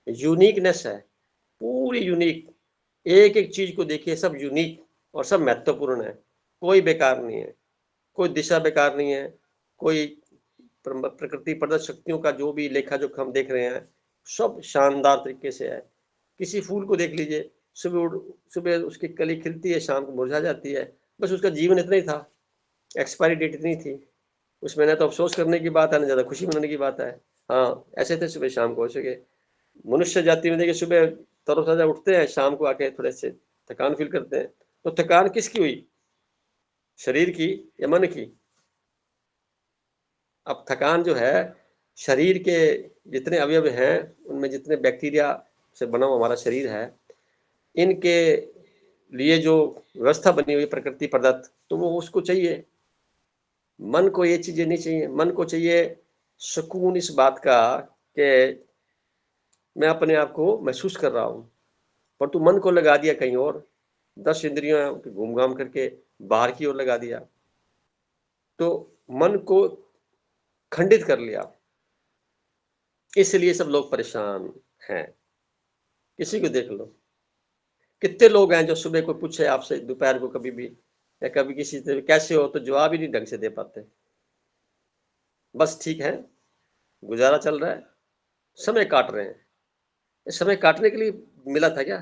यूनिकनेस है, पूरी यूनिक। एक एक चीज को देखिए, सब यूनिक और सब महत्वपूर्ण है, कोई बेकार नहीं है, कोई दिशा बेकार नहीं है, कोई प्रकृति प्रदत्त शक्तियों का जो भी लेखा जो हम देख रहे हैं सब शानदार तरीके से है। किसी फूल को देख लीजिए, सुबह उसकी कली खिलती है, शाम को मुरझा जाती है, बस उसका जीवन इतना ही था, एक्सपायरी डेट इतनी थी, उसमें ना तो अफसोस करने की बात है ना ज़्यादा खुशी मनाने की बात है। हाँ, ऐसे थे सुबह शाम को हो सके। मनुष्य जाति में देखिए सुबह तरोताज़ा उठते हैं, शाम को आके थोड़े से थकान फील करते हैं। तो थकान किसकी हुई, शरीर की या मन की? अब थकान जो है शरीर के जितने अवयव हैं उनमें जितने बैक्टीरिया से बना हुआ हमारा शरीर है, इनके लिए जो व्यवस्था बनी हुई प्रकृति प्रदत्त, तो वो उसको चाहिए। मन को ये चीजें नहीं चाहिए, मन को चाहिए सुकून इस बात का कि मैं अपने आप को महसूस कर रहा हूं, पर तू मन को लगा दिया कहीं और, 10 इंद्रियों घूम घाम करके बाहर की ओर लगा दिया, तो मन को खंडित कर लिया। इसलिए सब लोग परेशान हैं। किसी को देख लो, कितने लोग हैं जो सुबह को पूछे आपसे, दोपहर को कभी भी या कभी किसी से कैसे हो, तो जवाब ही नहीं ढंग से दे पाते। बस ठीक है, गुजारा चल रहा है, समय काट रहे हैं। समय काटने के लिए मिला था क्या?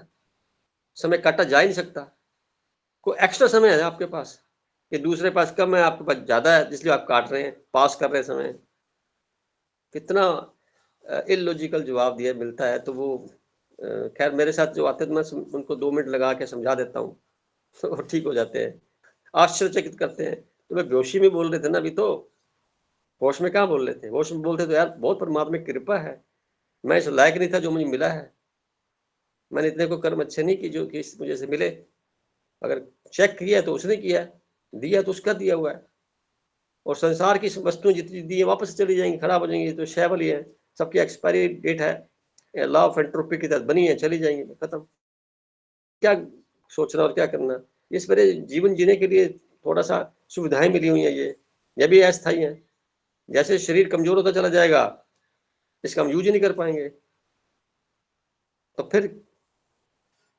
समय काटा जा ही नहीं सकता। कोई एक्स्ट्रा समय है आपके पास कि दूसरे पास कम है, आपके पास ज्यादा है, इसलिए आप काट रहे हैं, पास कर रहे हैं समय? कितना इलॉजिकल जवाब दिया मिलता है। तो वो खैर मेरे साथ जो आते हैं मैं उनको 2 मिनट लगा के समझा देता हूँ तो ठीक हो जाते हैं, आश्चर्यचकित करते हैं। तो मैं बेहोशी में बोल रहे थे ना अभी, तो होश में कहाँ बोल रहे थे? होश में बोलते तो यार बहुत परमात्मा की कृपा है, मैं इस लायक नहीं था जो मुझे मिला है, मैंने इतने को कर्म अच्छे नहीं की जो कि मुझे से मिले। अगर चेक किया तो उसने किया, दिया तो उसका दिया हुआ है। और संसार की वस्तुएं जितनी दी है वापस चली जाएंगी, खराब हो जाएंगी, तो शय वाली है, सबकी एक्सपायरी डेट है, लॉ ऑफ एंट्रोपी की तहत बनी है, चली जाएंगी, खत्म। क्या सोचना और क्या करना? इस पर जीवन जीने के लिए थोड़ा सा सुविधाएं मिली हुई हैं, ये भी अस्थायी है। जैसे शरीर कमजोर होता चला जाएगा, इसका हम यूज ही नहीं कर पाएंगे। तो फिर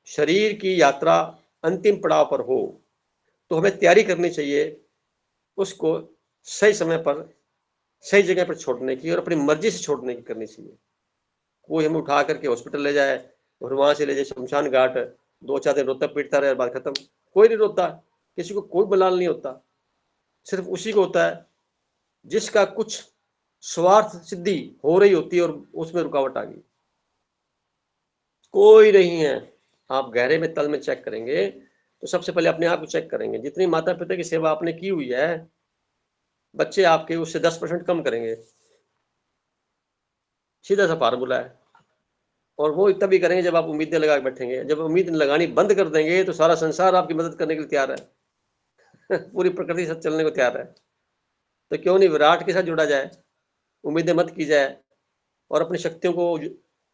शरीर की यात्रा अंतिम पड़ाव पर हो तो हमें तैयारी करनी चाहिए उसको सही समय पर सही जगह पर छोड़ने की, और अपनी मर्जी से छोड़ने की करनी चाहिए। कोई हमें उठा करके हॉस्पिटल ले जाए और वहां से ले जाए शमशान घाट, 2-4 दिन रोता पीटता रहे, बात खत्म। कोई नहीं रोता, किसी को कोई मलाल नहीं होता, सिर्फ उसी को होता है जिसका कुछ स्वार्थ सिद्धि हो रही होती है और उसमें रुकावट आ गई। कोई नहीं है। आप गहरे में तल में चेक करेंगे तो सबसे पहले अपने आप को चेक करेंगे। जितनी माता पिता की सेवा आपने की हुई है, बच्चे आपके उससे 10% कम करेंगे, सीधा सा फार्मूला है। और वो तभी करेंगे जब आप उम्मीदें लगा के बैठेंगे। जब उम्मीद लगानी बंद कर देंगे तो सारा संसार आपकी मदद करने के लिए तैयार है पूरी प्रकृति साथ चलने को तैयार है। तो क्यों नहीं विराट के साथ जुड़ा जाए, उम्मीदें मत की जाए और अपनी शक्तियों को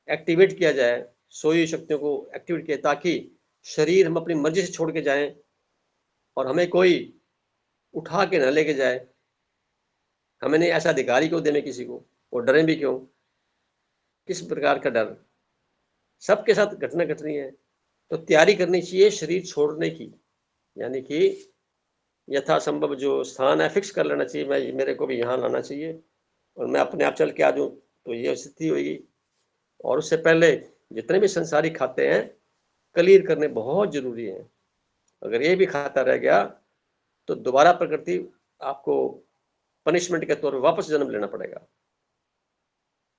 एक्टिवेट किया जाए, सोई शक्तियों को एक्टिवेट किया, ताकि शरीर हम अपनी मर्जी से छोड़ के जाएं और हमें कोई उठा के न लेके जाए। हमें नहीं ऐसा अधिकार ही क्यों देने किसी को, और डरें भी क्यों? किस प्रकार का डर? सबके साथ घटना घट रही है, तो तैयारी करनी चाहिए शरीर छोड़ने की, यानी कि यथासंभव जो स्थान है फिक्स कर लेना चाहिए, मैं मेरे को भी यहाँ लाना चाहिए और मैं अपने आप चल के आ जाऊँ, तो ये स्थिति होगी। और उससे पहले जितने भी संसारिक खाते हैं क्लियर करने बहुत जरूरी है। अगर ये भी खाता रह गया तो दोबारा प्रकृति आपको पनिशमेंट के तौर पर वापस जन्म लेना पड़ेगा।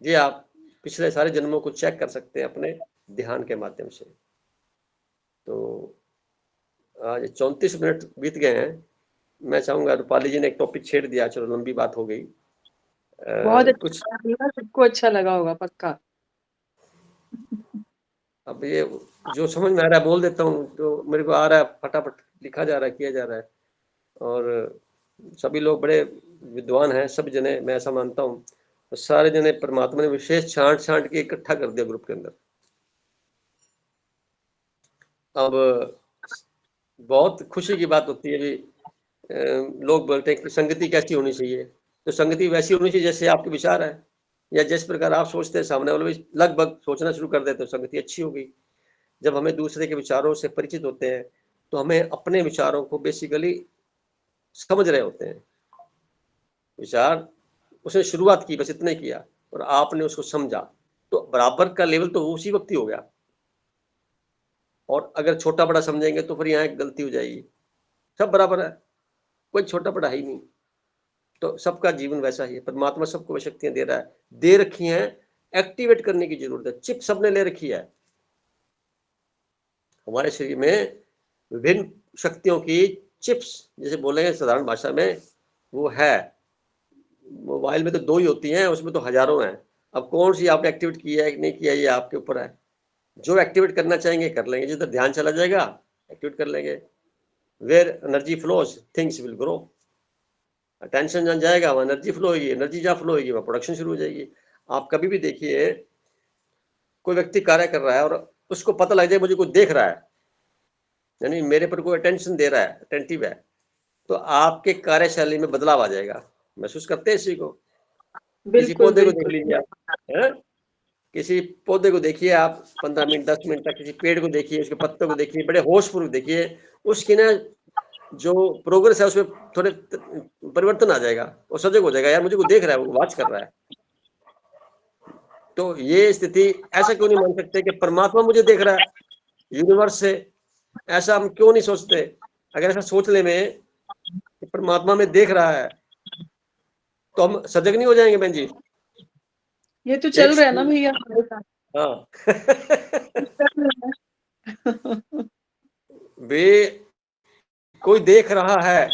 ये आप पिछले सारे जन्मों को चेक कर सकते हैं अपने ध्यान के माध्यम से। तो आज 34 मिनट बीत गए हैं। मैं चाहूंगा, रूपाली जी ने एक टॉपिक छेड़ दिया, चलो लंबी बात हो गई। बहुत कुछ अच्छा, सबको अच्छा लगा होगा पक्का। अब ये जो समझ में आ रहा है बोल देता हूँ, जो मेरे को आ रहा है फटाफट लिखा जा रहा है, किया जा रहा है। और सभी लोग बड़े विद्वान हैं, सब जने, मैं ऐसा मानता हूँ। तो सारे जने परमात्मा ने विशेष छांट छांट के इकट्ठा कर दिया ग्रुप के अंदर। अब बहुत खुशी की बात होती है भी, लोग बोलते हैं कि संगति कैसी होनी चाहिए। तो संगति वैसी होनी चाहिए जैसे आपके विचार है, या जिस प्रकार आप सोचते हैं सामने वाले भी लगभग सोचना शुरू कर देते, तो संगति अच्छी होगी। जब हमें दूसरे के विचारों से परिचित होते हैं तो हमें अपने विचारों को बेसिकली समझ रहे होते हैं। विचार उसने शुरुआत की, बस इतना ही किया और आपने उसको समझा, तो बराबर का लेवल तो उसी वक्त ही हो गया। और अगर छोटा बड़ा समझेंगे तो फिर यहाँ एक गलती हो जाएगी। सब बराबर है, कोई छोटा बड़ा है ही नहीं। तो सबका जीवन वैसा ही है। परमात्मा सबको वह शक्तियां दे रहा है, दे रखी हैं, एक्टिवेट करने की जरूरत है। चिप सबने ले रखी है। हमारे शरीर में विभिन्न शक्तियों की चिप्स, जैसे बोलेंगे साधारण भाषा में, वो है। मोबाइल में तो 2 ही होती हैं, उसमें तो हजारों हैं। अब कौन सी आपने एक्टिवेट किया है कि नहीं किया, ये आपके ऊपर है। जो एक्टिवेट करना चाहेंगे कर लेंगे, जिधर ध्यान चला जाएगा एक्टिवेट कर लेंगे। Where energy flows things will grow. Attention जहाँ जाएगा वहाँ एनर्जी फ्लो होगी, एनर्जी जहाँ फ्लो होगी वहाँ प्रोडक्शन शुरू हो जाएगी। आप कभी भी देखिए, कोई व्यक्ति कार्य कर रहा है और उसको पता लग जाए मुझे कोई देख रहा है, यानी मेरे पर कोई अटेंशन दे रहा है, अटेंटिव है, तो आपके कार्यशैली में बदलाव आ जाएगा। महसूस करते हैं इसी को। किसी बिल्कुल पौधे को देख बिल्कुल लीजिए आप, है? किसी पौधे को देखिए आप 15 मिनट 10 मिनट तक, किसी पेड़ को देखिए, उसके पत्तों को देखिए, बड़े होशपूर्वक देखिए, उसकी ना जो प्रोग्रेस है उसमें थोड़े परिवर्तन आ जाएगा, वो सजग हो जाएगा, यार मुझे कोई देख रहा है, वो वॉच कर रहा है। तो ये स्थिति, ऐसा क्यों नहीं मान सकते कि परमात्मा मुझे देख रहा है यूनिवर्स से? ऐसा हम क्यों नहीं सोचते? अगर ऐसा सोच ले में कि परमात्मा में देख रहा है तो हम सजग नहीं हो जाएंगे बहन जी? ये तो चल रहा है ना भैया। हाँ चल रहा है। वे कोई देख रहा है,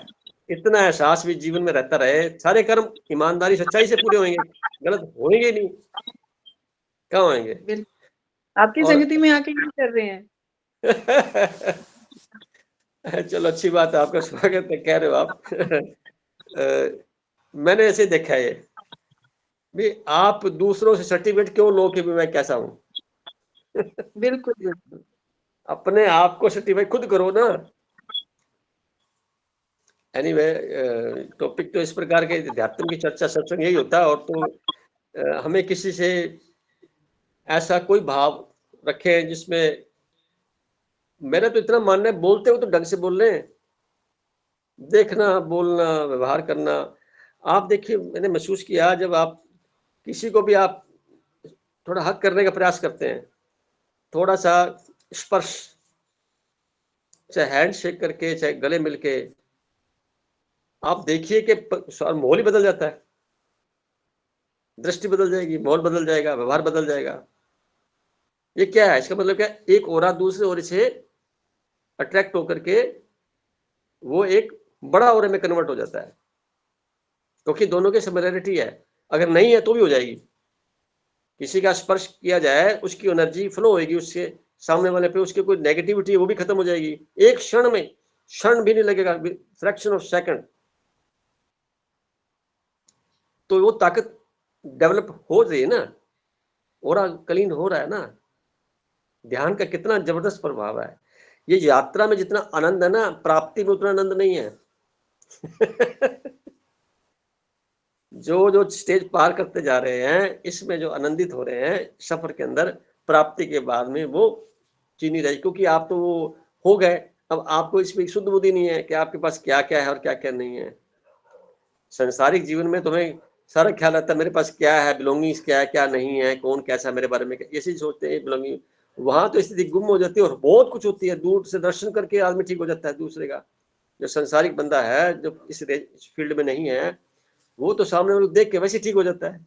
इतना एहसास भी जीवन में रहता रहे, सारे कर्म ईमानदारी सच्चाई से पूरे होंगे, गलत होंगे नहीं, कहाँ होंगे? बिल्कुल। आपकी और संगति में आके क्या कर रहे हैं? चलो अच्छी बात है, आपका स्वागत है, कह रहे हो आप। मैंने ऐसे देखा है भी, आप दूसरों से सर्टिफिकेट क्यों लो कि मैं कैसा हूं? बिल्कुल बिल्कुल। अपने आप को सर्टिफाई खुद करो ना। एनीवे, टॉपिक तो इस प्रकार के अध्यात्म की चर्चा सत्संग यही होता है। और तो हमें किसी से ऐसा कोई भाव रखे जिसमें, मेरा तो इतना मानना है, बोलते हो तो ढंग से बोल लें, देखना, बोलना, व्यवहार करना। आप देखिए, मैंने महसूस किया जब आप किसी को भी आप थोड़ा हक करने का प्रयास करते हैं, थोड़ा सा स्पर्श, चाहे हैंड शेक करके, चाहे गले मिलके, आप देखिए कि माहौल ही बदल जाता है, दृष्टि बदल जाएगी, माहौल बदल जाएगा, व्यवहार बदल जाएगा। ये क्या है? इसका मतलब क्या? एक ओरा दूसरे ओरे से अट्रैक्ट होकर के वो एक बड़ा ओरे में कन्वर्ट हो जाता है, क्योंकि दोनों की सिमिलरिटी है। अगर नहीं है तो भी हो जाएगी। किसी का स्पर्श किया जाए, उसकी एनर्जी फ्लो होगी, उससे सामने वाले पे उसकी कोई नेगेटिविटी है वो भी खत्म हो जाएगी एक क्षण में, क्षण भी नहीं लगेगा, फ्रैक्शन ऑफ सेकंड। तो वो ताकत डेवलप हो रही है ना, ओरा क्लीन हो रहा है ना। ध्यान का कितना जबरदस्त प्रभाव है। ये यात्रा में जितना आनंद है ना, प्राप्ति में उतना आनंद नहीं है। जो जो स्टेज पार करते जा रहे हैं, इसमें जो आनंदित हो रहे हैं सफर के अंदर, प्राप्ति के बाद में वो चीज नहीं रही, क्योंकि आप तो वो हो गए। अब आपको इसमें शुद्ध बुद्धि नहीं है कि आपके पास क्या क्या है और क्या क्या नहीं है। संसारिक जीवन में तुम्हें सारा ख्याल आता है, मेरे पास क्या है, बिलोंगिंग्स क्या है, क्या नहीं है, कौन कैसा मेरे बारे में, ये चीज सोचते हैं बिलोंगिंग। वहां तो स्थिति गुम हो जाती है और बहुत कुछ होती है। दूर से दर्शन करके आदमी ठीक हो जाता है दूसरे का। जो संसारिक बंदा है, जो इस फील्ड में नहीं है, वो तो सामने वाले देख के वैसे ठीक हो जाता है।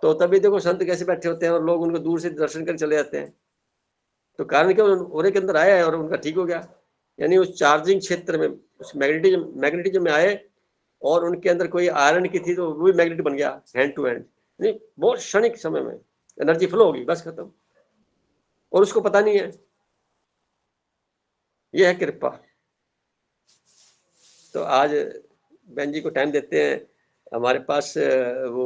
तो तभी देखो संत कैसे बैठे होते हैं और लोग उनको दूर से दर्शन कर चले जाते हैं। तो कारण क्या? ओरे के अंदर आया है और उनका ठीक हो गया। यानी उस चार्जिंग क्षेत्र में, उस मैग्नेटिज्म में आए, और उनके अंदर कोई आयरन की थी तो वो भी मैग्नेट बन गया हैंड टू हैंड। नहीं, बहुत क्षणिक समय में एनर्जी फ्लो होगी, बस खत्म। और उसको पता नहीं है। ये है कृपा। तो आज बहन जी को टाइम देते हैं। हमारे पास वो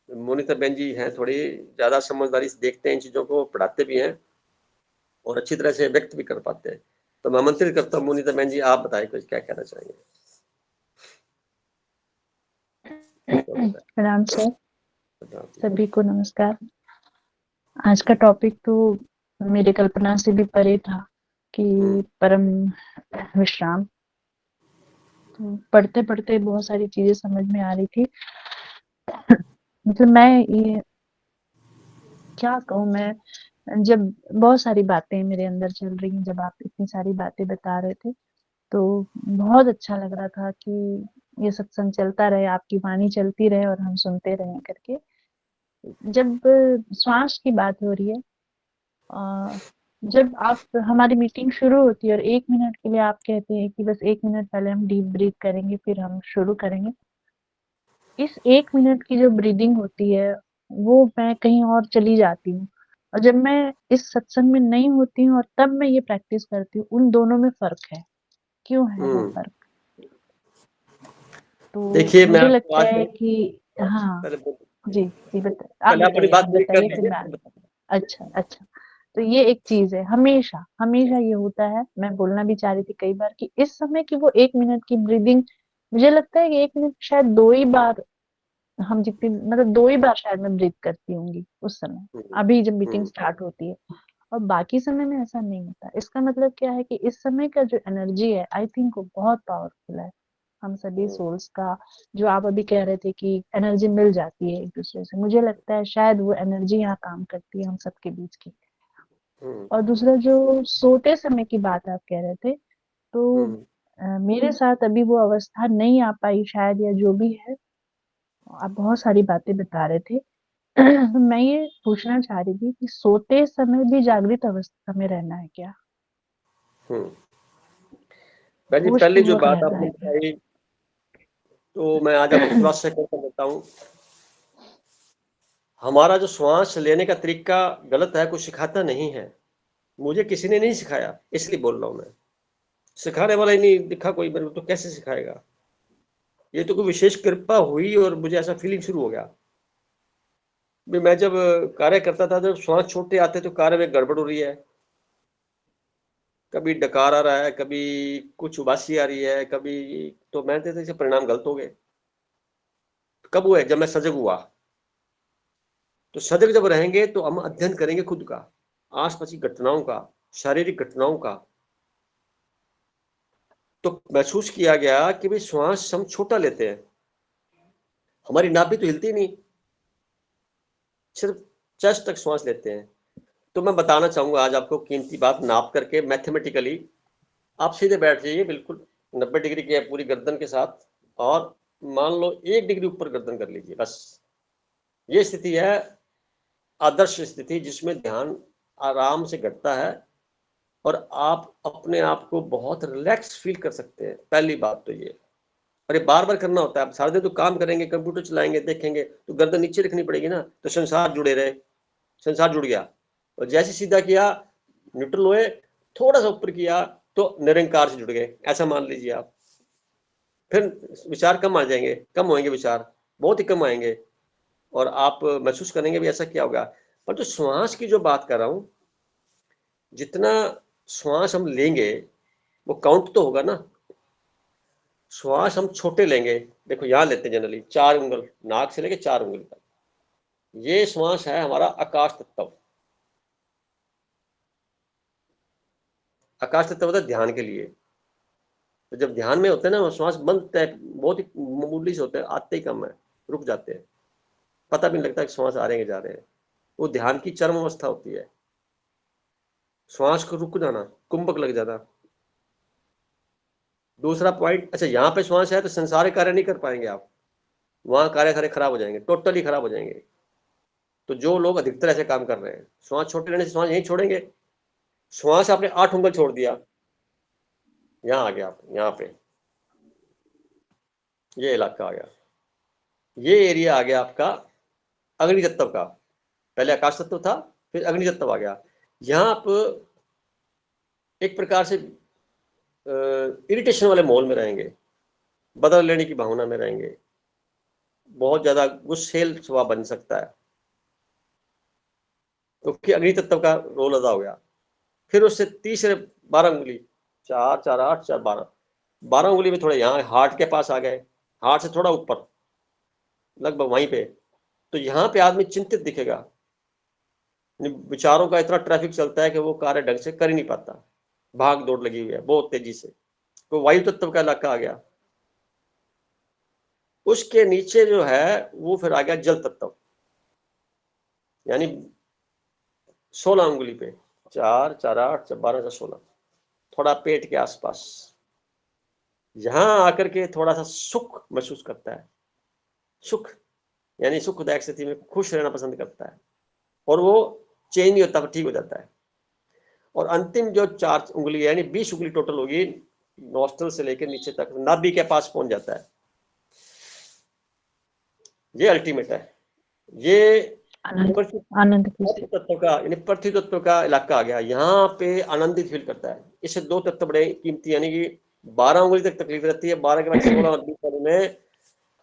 मोनिता बहन जी हैं, थोड़ी ज्यादा समझदारी से देखते हैं इन चीजों को, पढ़ाते भी हैं और अच्छी तरह से व्यक्त भी कर पाते हैं। तो मैं आमंत्रित करता हूँ मोनिता बहन जी, आप बताएं कुछ, क्या कहना चाहेंगे? प्रणाम सर, सभी को नमस्कार। आज का टॉपिक तो मेरी कल्पना से भी परे था कि परम विश्राम। तो पढ़ते पढ़ते बहुत सारी चीजें समझ में आ रही थी। मतलब मैं ये क्या कहूँ, मैं जब बहुत सारी बातें मेरे अंदर चल रही हैं, जब आप इतनी सारी बातें बता रहे थे, तो बहुत अच्छा लग रहा था कि ये सत्संग चलता रहे, आपकी वाणी चलती रहे और हम सुनते रहें करके। जब श्वास की बात हो रही है, जब आप हमारी मीटिंग शुरू होती है और 1 मिनट के लिए आप कहते हैं कि बस 1 मिनट पहले हम डीप ब्रीथ करेंगे, फिर हम शुरू करेंगे। इस 1 मिनट की जो ब्रीदिंग होती है, वो मैं कहीं और चली जाती हूँ, और जब मैं इस सत्संग में नहीं होती हूँ और तब मैं ये प्रैक्टिस करती हूँ, उन दोनों में फ़र्क है। क्यों है वो फ़र्क? तो देखिए मैं मुझे आपको लगता आज है कि हाँ, पहले जी, जी आप पहले अपनी बताइए, बात आप पूरी कर बताइए फिर लीजिए। मैं आगे बताऊँ। अच्छा, अच्छा। तो ये एक चीज़ है, हमेशा, हमेशा ये होता है, मैं बोलना भी चाह रही थी कई बार कि इस समय की वो 1 मिनट की ब्रीदिंग, मुझे लगता है कि 1 मिनट शायद 2 ही बार, हम जितनी मतलब 2 ही बार शायद मैं ब्रीथ करती होंगी उस समय, अभी जब मीटिंग स्टार्ट होती है, और बाकी समय में ऐसा नहीं होता। इसका मतलब क्या है कि इस समय का जो एनर्जी है, आई थिंक वो बहुत पावरफुल है। हम सभी सोल्स का, जो आप अभी कह रहे थे कि एनर्जी मिल जाती है एक-दूसरे से, मुझे लगता है शायद वो एनर्जी यहाँ काम करती है हम सबके बीच की। और दूसरा जो सोते समय की बात आप कह रहे थे, तो मेरे साथ अभी वो अवस्था नहीं आ पाई शायद, या जो भी है, आप बहुत सारी बातें बता रहे थे। तो मैं ये पूछना चाह रही थी कि सोते समय भी जागृत अवस्था में रहना है क्या? बहन जी, पहली जो होशपूर्वक बात रहना आपने है क्या? बताई, तो मैं आज आपको थोड़ा शेयर कर देता हूँ। हमारा जो श्वास लेने का तरीका गलत है, कुछ सिखाता नहीं है। मुझे किसी ने नहीं सिखाया, इसलिए बोल रहा हूँ मैं। सिखाने वाला ही नहीं दिखा कोई, मेरे को तो कैसे सिखाएगा? ये तो कोई विशेष कृपा हुई और मुझे ऐसा फीलिंग शुरू हो गया। मैं जब कार्य करता था, जब श्वास छोटे आते तो कार्य में गड़बड़ हो रही है, कभी डकार आ रहा है, कभी कुछ उबासी आ रही है, कभी, तो मैं कहता इसके परिणाम गलत हो गए। कब हुए? जब मैं सजग हुआ। तो सजग जब रहेंगे तो हम अध्ययन करेंगे खुद का, आसपास की घटनाओं का, शारीरिक घटनाओं का। तो महसूस किया गया कि भाई श्वास हम छोटा लेते हैं, हमारी नाभि तो हिलती नहीं, सिर्फ चेस्ट तक श्वास लेते हैं। तो मैं बताना चाहूंगा आज आपको कीमती बात, नाप करके मैथमेटिकली आप सीधे बैठ जाइए, बिल्कुल 90 डिग्री की है पूरी गर्दन के साथ, और मान लो 1 डिग्री ऊपर गर्दन कर लीजिए, बस। ये स्थिति है आदर्श स्थिति, जिसमें ध्यान आराम से घटता है और आप अपने आप को बहुत रिलैक्स फील कर सकते हैं। पहली बात तो ये, और ये बार बार करना होता है। आप सारा दिन तो काम करेंगे, कंप्यूटर चलाएंगे, देखेंगे, तो गर्दन नीचे रखनी पड़ेगी ना, तो संसार जुड़े रहे, संसार जुड़ गया। और जैसे सीधा किया, न्यूट्रल हुए, थोड़ा सा ऊपर किया तो निरंकार से जुड़ गए, ऐसा मान लीजिए आप। फिर विचार कम आ जाएंगे, कम होंगे विचार, बहुत ही कम आएंगे, और आप महसूस करेंगे भी ऐसा क्या होगा। पर तो श्वास की जो बात कर रहा हूं, जितना श्वास हम लेंगे वो काउंट तो होगा ना। श्वास हम छोटे लेंगे, देखो यहां लेते हैं जनरली 4 उंगल, नाक से लेके 4 उंगल तक, ये श्वास है हमारा आकाश तत्व। आकाश तत्व होता है ध्यान के लिए। तो जब ध्यान में होते हैं ना, श्वास बंद है, बहुत ही मामूली से होते हैं, आते ही कम है, रुक जाते हैं, पता भी नहीं लगता कि श्वास आ रहे हैं जा रहे हैं। वो ध्यान की चरम अवस्था होती है, श्वास को रुक जाना, कुंभक लग जाना। दूसरा पॉइंट, अच्छा यहाँ पे श्वास है तो संसारिक कार्य नहीं कर पाएंगे आप, वहां कार्य सारे खराब हो जाएंगे, टोटली खराब हो जाएंगे। तो जो लोग अधिकतर ऐसे काम कर रहे हैं, श्वास छोटे रहने से श्वास यहीं छोड़ेंगे। श्वास आपने 8 उंगल छोड़ दिया, यहाँ आ गया आप, यहाँ पे ये इलाका आ गया, ये एरिया आ गया आपका अग्नि तत्व का। पहले आकाश तत्व था, फिर अग्नि तत्व आ गया। यहाँ आप एक प्रकार से इरिटेशन वाले माहौल में रहेंगे, बदल लेने की भावना में रहेंगे, बहुत ज्यादा गुस्सेल स्वभाव बन सकता है, क्योंकि अग्नि तत्व का रोल अदा हो गया। फिर उससे तीसरे 12 उंगली, 4 4 8 4 12 उंगली में थोड़े यहाँ हार्ट के पास आ गए, हार्ट से थोड़ा ऊपर, लगभग वहीं पे। तो यहाँ पे आदमी चिंतित दिखेगा, विचारों का इतना ट्रैफिक चलता है कि वो कार्य ढंग से कर ही नहीं पाता, भाग दौड़ लगी हुई है बहुत तेजी से। तो वायु तत्व का इलाका आ गया, उसके नीचे जो है वो फिर आ गया जल तत्व, यानी 16 उंगली पे, 4 4 8 12 16, थोड़ा पेट के आसपास, यहां आकर के थोड़ा सा सुख महसूस करता है। सुख यानी सुखदायक स्थिति में खुश रहना पसंद करता है, और वो चेंज नहीं होता, ठीक हो जाता है। और अंतिम जो 4 उंगली यानी 20 उंगली टोटल होगी, नॉस्ट्रल से लेकर नीचे तक नाभि के पास पहुंच जाता है। ये अल्टीमेट है। ये आनंद की पृथ्वी तत्व का, यानी पृथ्वी तत्व का इलाका आ गया। यहाँ पे आनंदित फील करता है। इससे 2 तत्व बड़े कीमती, यानी कि 12 उंगली तक तकलीफ रहती है, 12 के बाद 16 और 20 वाले में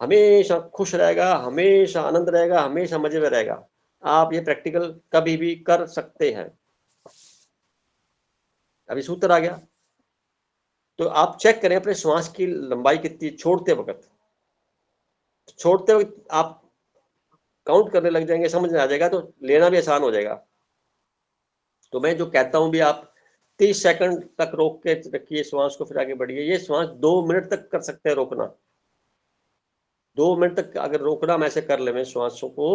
हमेशा खुश रहेगा, हमेशा आनंद रहेगा, हमेशा मजे में रहेगा। आप ये प्रैक्टिकल कभी भी कर सकते हैं। अभी सूत्र आ गया, तो आप चेक करें अपने श्वास की लंबाई कितनी। छोड़ते वक्त आप काउंट करने लग जाएंगे, समझ में आ जाएगा, तो लेना भी आसान हो जाएगा। तो मैं जो कहता हूं भी, आप 30 सेकंड तक रोक के रखिए श्वास को, फिर आगे बढ़िए। ये श्वास 2 मिनट तक कर सकते हैं रोकना। 2 मिनट तक अगर रोकना हम ऐसे कर ले श्वासों को,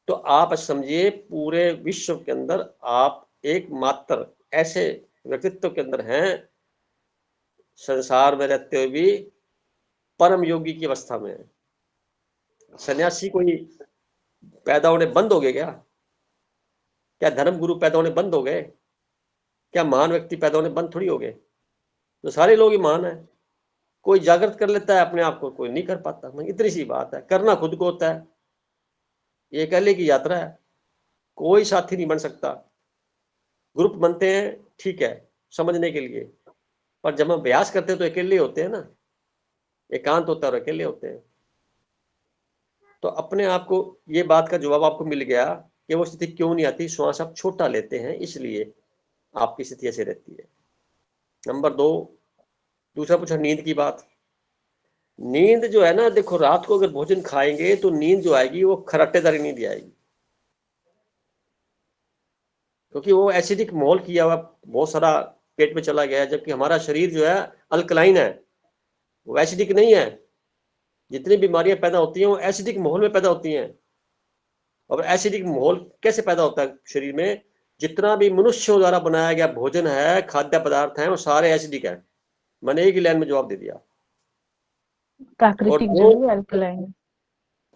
तो आप समझिए पूरे विश्व के अंदर आप एकमात्र ऐसे व्यक्तित्व के अंदर हैं संसार में रहते हुए भी परम योगी की अवस्था में है। सन्यासी कोई पैदा होने बंद हो गए क्या? क्या धर्म गुरु पैदा होने बंद हो गए? क्या महान व्यक्ति पैदा होने बंद थोड़ी हो गए? तो सारे लोग ही महान है। कोई जागृत कर लेता है अपने आप को, कोई नहीं कर पाता। इतनी सी बात है, करना खुद को होता है। ये अकेले की यात्रा है, कोई साथी नहीं बन सकता। ग्रुप बनते हैं ठीक है समझने के लिए, पर जब हम अभ्यास करते हैं तो अकेले होते हैं ना, एकांत होता है और अकेले होते हैं। तो अपने आप को, ये बात का जवाब आपको मिल गया कि वो स्थिति क्यों नहीं आती। श्वास आप छोटा लेते हैं, इसलिए आपकी स्थिति ऐसे रहती है। नंबर 2, दूसरा पूछा नींद की बात। नींद जो है ना, देखो रात को अगर भोजन खाएंगे तो नींद जो आएगी वो खराटेदारी नींद आएगी, क्योंकि वो एसिडिक माहौल किया हुआ बहुत सारा पेट में चला गया है। जबकि हमारा शरीर जो है अल्कलाइन है, वो एसिडिक नहीं है। जितनी बीमारियां पैदा होती हैं वो एसिडिक माहौल में पैदा होती हैं। और एसिडिक माहौल कैसे पैदा होता है शरीर में? जितना भी मनुष्यों द्वारा बनाया गया भोजन है, खाद्य पदार्थ हैं, वो सारे एसिडिक है। मैंने एक ही लाइन में जवाब दे दिया। प्राकृतिक और जल अल्कलाइन,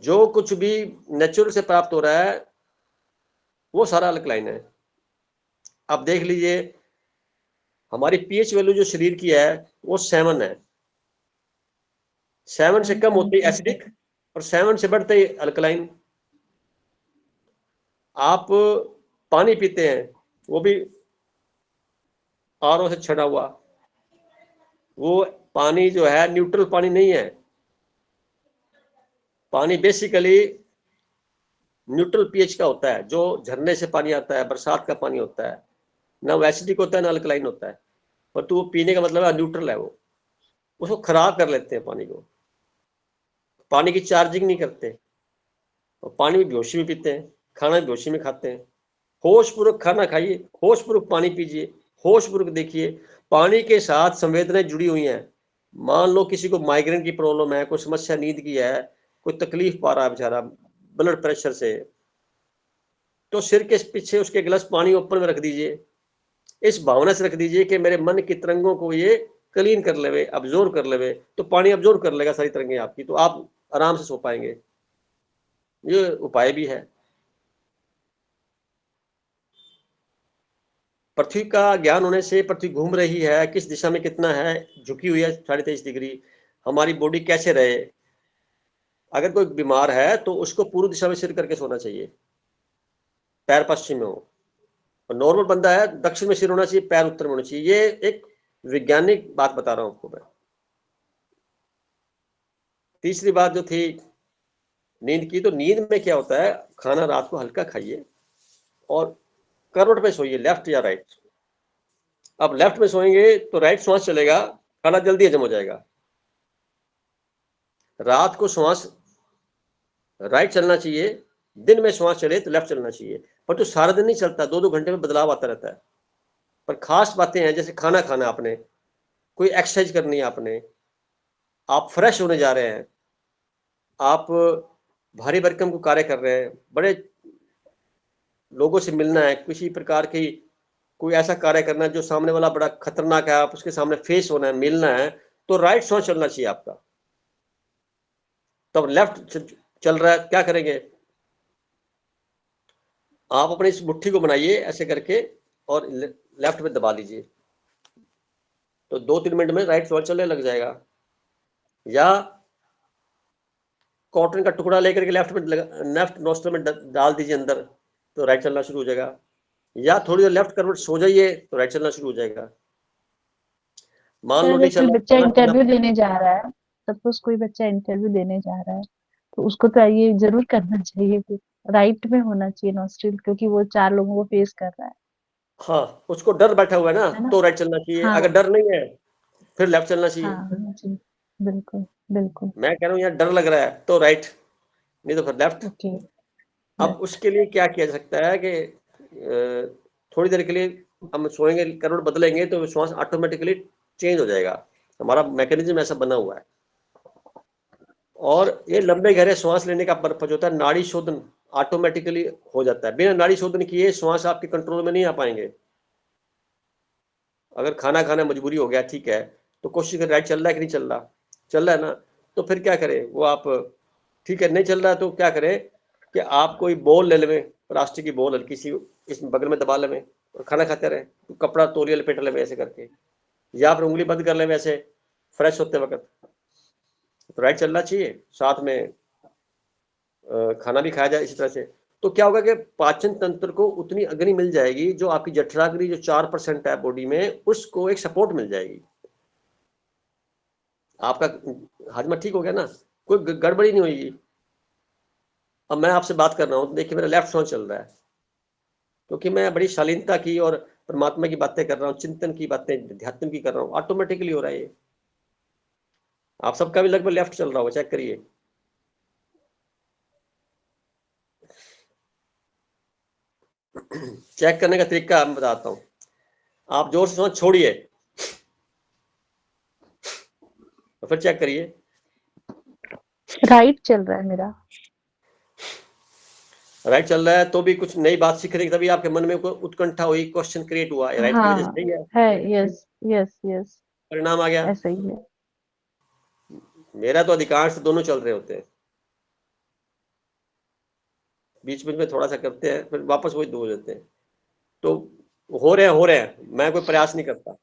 जो कुछ भी नेचुरल से प्राप्त हो रहा है वो सारा अल्कलाइन है। अब देख लीजिए, हमारी पीएच वैल्यू जो शरीर की है वो 7 है। 7 से कम होते ही एसिडिक, और 7 से बढ़ते ही अल्कलाइन। आप पानी पीते हैं, वो भी आरओ से छड़ा हुआ, वो पानी जो है न्यूट्रल पानी नहीं है। पानी बेसिकली न्यूट्रल पीएच का होता है। जो झरने से पानी आता है, बरसात का पानी होता है, ना वो एसिडिक होता है ना अल्कलाइन होता है। पर तो वो पीने का मतलब है न्यूट्रल है। वो उसको खराब कर लेते हैं पानी को। पानी की चार्जिंग नहीं करते, और पानी भी बेहोशी में पीते हैं, खाना भी बेहोशी में खाते हैं। होशपूर्वक खाना खाइए, होशपूर्वक पानी पीजिए, होशपूर्वक देखिए। पानी के साथ संवेदनाएं जुड़ी हुई हैं। मान लो किसी को माइग्रेन की प्रॉब्लम है, कोई समस्या नींद की है, कोई तकलीफ पा रहा है बेचारा ब्लड प्रेशर से, तो सिर के पीछे उसके गिलास पानी ऊपर में रख दीजिए। इस भावना से रख दीजिए कि मेरे मन की तरंगों को ये क्लीन कर लेवे, अब्जॉर्व कर लेवे। तो पानी अब्जॉर्व कर लेगा सारी तरंगें आपकी, तो आप आराम से सो पाएंगे। ये उपाय भी है। पृथ्वी का ज्ञान होने से पृथ्वी घूम रही है, किस दिशा में कितना है, झुकी हुई है 23.5 डिग्री। हमारी बॉडी कैसे रहे? अगर कोई बीमार है तो उसको पूर्व दिशा में सिर करके सोना चाहिए, पैर पश्चिम में हो। और नॉर्मल बंदा है दक्षिण में सिर होना चाहिए, पैर उत्तर में होना चाहिए। ये एक वैज्ञानिक बात बता रहा हूं आपको मैं। तीसरी बात जो थी नींद की, तो नींद में क्या होता है, खाना रात को हल्का खाइए और करवट पे सोइए, लेफ्ट या राइट। अब लेफ्ट में सोएंगे तो राइट श्वास चलेगा, खाना जल्दी हजम हो जाएगा। रात को श्वास राइट चलना चाहिए, दिन में श्वास चले तो लेफ्ट चलना चाहिए। पर तो सारा दिन नहीं चलता, 2-2 घंटे में बदलाव आता रहता है। पर खास बातें हैं, जैसे खाना खाना आपने, कोई एक्सरसाइज करनी है आपने, आप फ्रेश होने जा रहे हैं, आप भारी भरकम को कार्य कर रहे हैं, बड़े लोगों से मिलना है, किसी प्रकार की कोई ऐसा कार्य करना है जो सामने वाला बड़ा खतरनाक है, आप उसके सामने फेस होना है, मिलना है, तो राइट श्वास चलना चाहिए आपका। तब लेफ्ट चल रहा है, क्या करेंगे आप? अपनी इस मुट्ठी को बनाइए ऐसे करके और लेफ्ट में दबा लीजिए, तो 2-3 मिनट में राइट श्वास चलने लग जाएगा। या कॉटन का टुकड़ा लेकर के लेफ्ट नोस्ट्रल में डाल दीजिए अंदर, तो राइट चलना शुरू हो जाएगा। या थोड़ी देर लेफ्ट करवट सो जाइए तो राइट चलना शुरू हो जाएगा। मान लो अगर नहीं कोई चला, बच्चा इंटरव्यू देने जा रहा है, सपोज कोई बच्चा इंटरव्यू देने जा रहा है, तो उसको तो ये जरूर करना चाहिए कि राइट में होना चाहिए नॉस्ट्रिल, क्योंकि वो 4 लोगों को फेस कर रहा है। हाँ, उसको डर बैठा हुआ है है ना, ना? तो राइट चलना चाहिए। हाँ, अगर डर नहीं है फिर लेफ्ट चलना चाहिए। हाँ जी, बिल्कुल, बिल्कुल। मैं कह रहा हूँ यार डर लग रहा है तो राइट, नहीं तो फिर लेफ्ट। ओके, अब लेफ्ट। उसके लिए क्या किया जा सकता है कि थोड़ी देर के लिए हम सोएंगे, करवट बदलेंगे तो श्वास ऑटोमेटिकली चेंज हो जाएगा। हमारा मैकेनिज्म ऐसा बना हुआ है। और ये लंबे गहरे श्वास लेने का पर्पज होता है नाड़ी शोधन, ऑटोमेटिकली हो जाता है। बिना नाड़ी शोधन किए श्वास आपके कंट्रोल में नहीं आ पाएंगे। अगर खाना खाना मजबूरी हो गया, ठीक है, तो कोशिश करें राइट चल रहा है कि नहीं चल रहा, चल रहा है ना, तो फिर क्या करें वो आप, ठीक है नहीं चल रहा है तो क्या करें कि आप कोई बॉल ले लें, प्लास्टिक की बॉल हल्की सी, इसमें बगल में दबा लें और खाना खाते रहें, तो कपड़ा तौलिया लपेट लें ऐसे करके, या फिर उंगली बंद कर लें वैसे फ्रेश होते वक्त, तो राइट चलना चाहिए। साथ में खाना भी खाया जाए इसी तरह से। तो क्या होगा कि पाचन तंत्र को उतनी अग्नि मिल जाएगी, जो आपकी जठराग्नि जो 4% है बॉडी में, उसको एक सपोर्ट मिल जाएगी। आपका हाजमा ठीक हो गया ना, कोई गड़बड़ी नहीं होगी। अब मैं आपसे बात कर रहा हूँ, देखिए मेरा लेफ्ट श्वास चल रहा है, क्योंकि मैं बड़ी शालीनता की और परमात्मा की बातें कर रहा हूँ, चिंतन की बातें, ध्यान की कर रहा हूँ, ऑटोमेटिकली हो रहा है ये। आप सबका भी लगभग लेफ्ट चल रहा होगा, चेक करिए। चेक करने का तरीका मैं बताता हूँ। आप जोर से सांस छोड़िए और फिर चेक करिए। राइट चल रहा है मेरा। राइट चल रहा है तो भी कुछ नई बात सीखने की, तभी आपके मन में कोई उत्कंठा हुई, क्वेश्चन क्रिएट हुआ, राइट की वजह से नहीं है, यस, यस, यस, परिणाम आ गया। ऐसा ही है। मेरा तो अधिकांश दोनों चल रहे होते हैं, बीच बीच में थोड़ा सा करते हैं, फिर वापस वही दो हो जाते हैं। तो हो रहे हैं, मैं कोई प्रयास नहीं करता,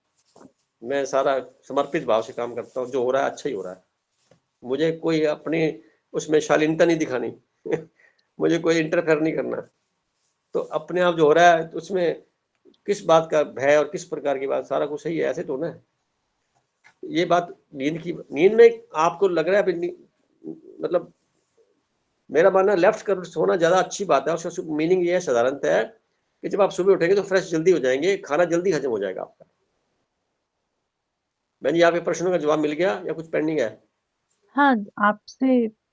मैं सारा समर्पित भाव से काम करता हूँ। जो हो रहा है अच्छा ही हो रहा है, मुझे कोई अपनी उसमें शालीनता नहीं दिखानी मुझे कोई इंटरफेयर नहीं करना। तो अपने आप जो हो रहा है तो उसमें किस बात का भय और किस प्रकार की बात, सारा कुछ सही है, ऐसे तो ना। ये बात नींद में आपको लग रहा है मतलब मेरा मानना लेफ्ट कर सोना ज्यादा अच्छी बात है। उसका मीनिंग ये है साधारणतः है कि जब आप सुबह उठेंगे तो फ्रेश जल्दी हो जाएंगे, खाना जल्दी हजम हो जाएगा आपका। बहन जी, आपके प्रश्नों का जवाब मिल गया या कुछ पेंडिंग है? हाँ,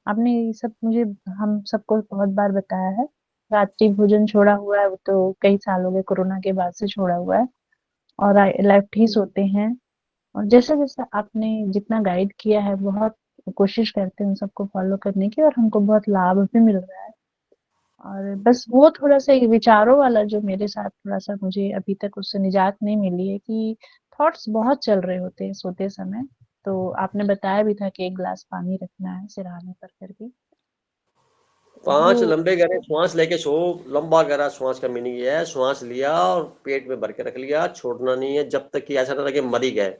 आपने ये सब मुझे हम सबको बहुत बार बताया है। रात्रि भोजन छोड़ा हुआ है, वो तो कई साल हो गए, कोरोना के बाद से छोड़ा हुआ है, और लेफ्ट ही सोते हैं। और जैसे जैसे आपने जितना गाइड किया है, बहुत कोशिश करते हैं उन सबको फॉलो करने की, और हमको बहुत लाभ भी मिल रहा है। और बस वो थोड़ा सा ये विचारों वाला जो मेरे साथ थोड़ा सा, मुझे अभी तक उससे निजात नहीं मिली है कि थॉट्स बहुत चल रहे होते हैं सोते समय। तो आपने बताया भी था कि 1 गिलास पानी रखना है सिरहाने पर करके। 5 वो लंबे गहरे श्वास लेके सो। लंबा गहरा श्वास का मीनिंग ये है, श्वास लिया और पेट में भर के रख लिया, छोड़ना नहीं है जब तक कि ऐसा ना लगे मर ही गए,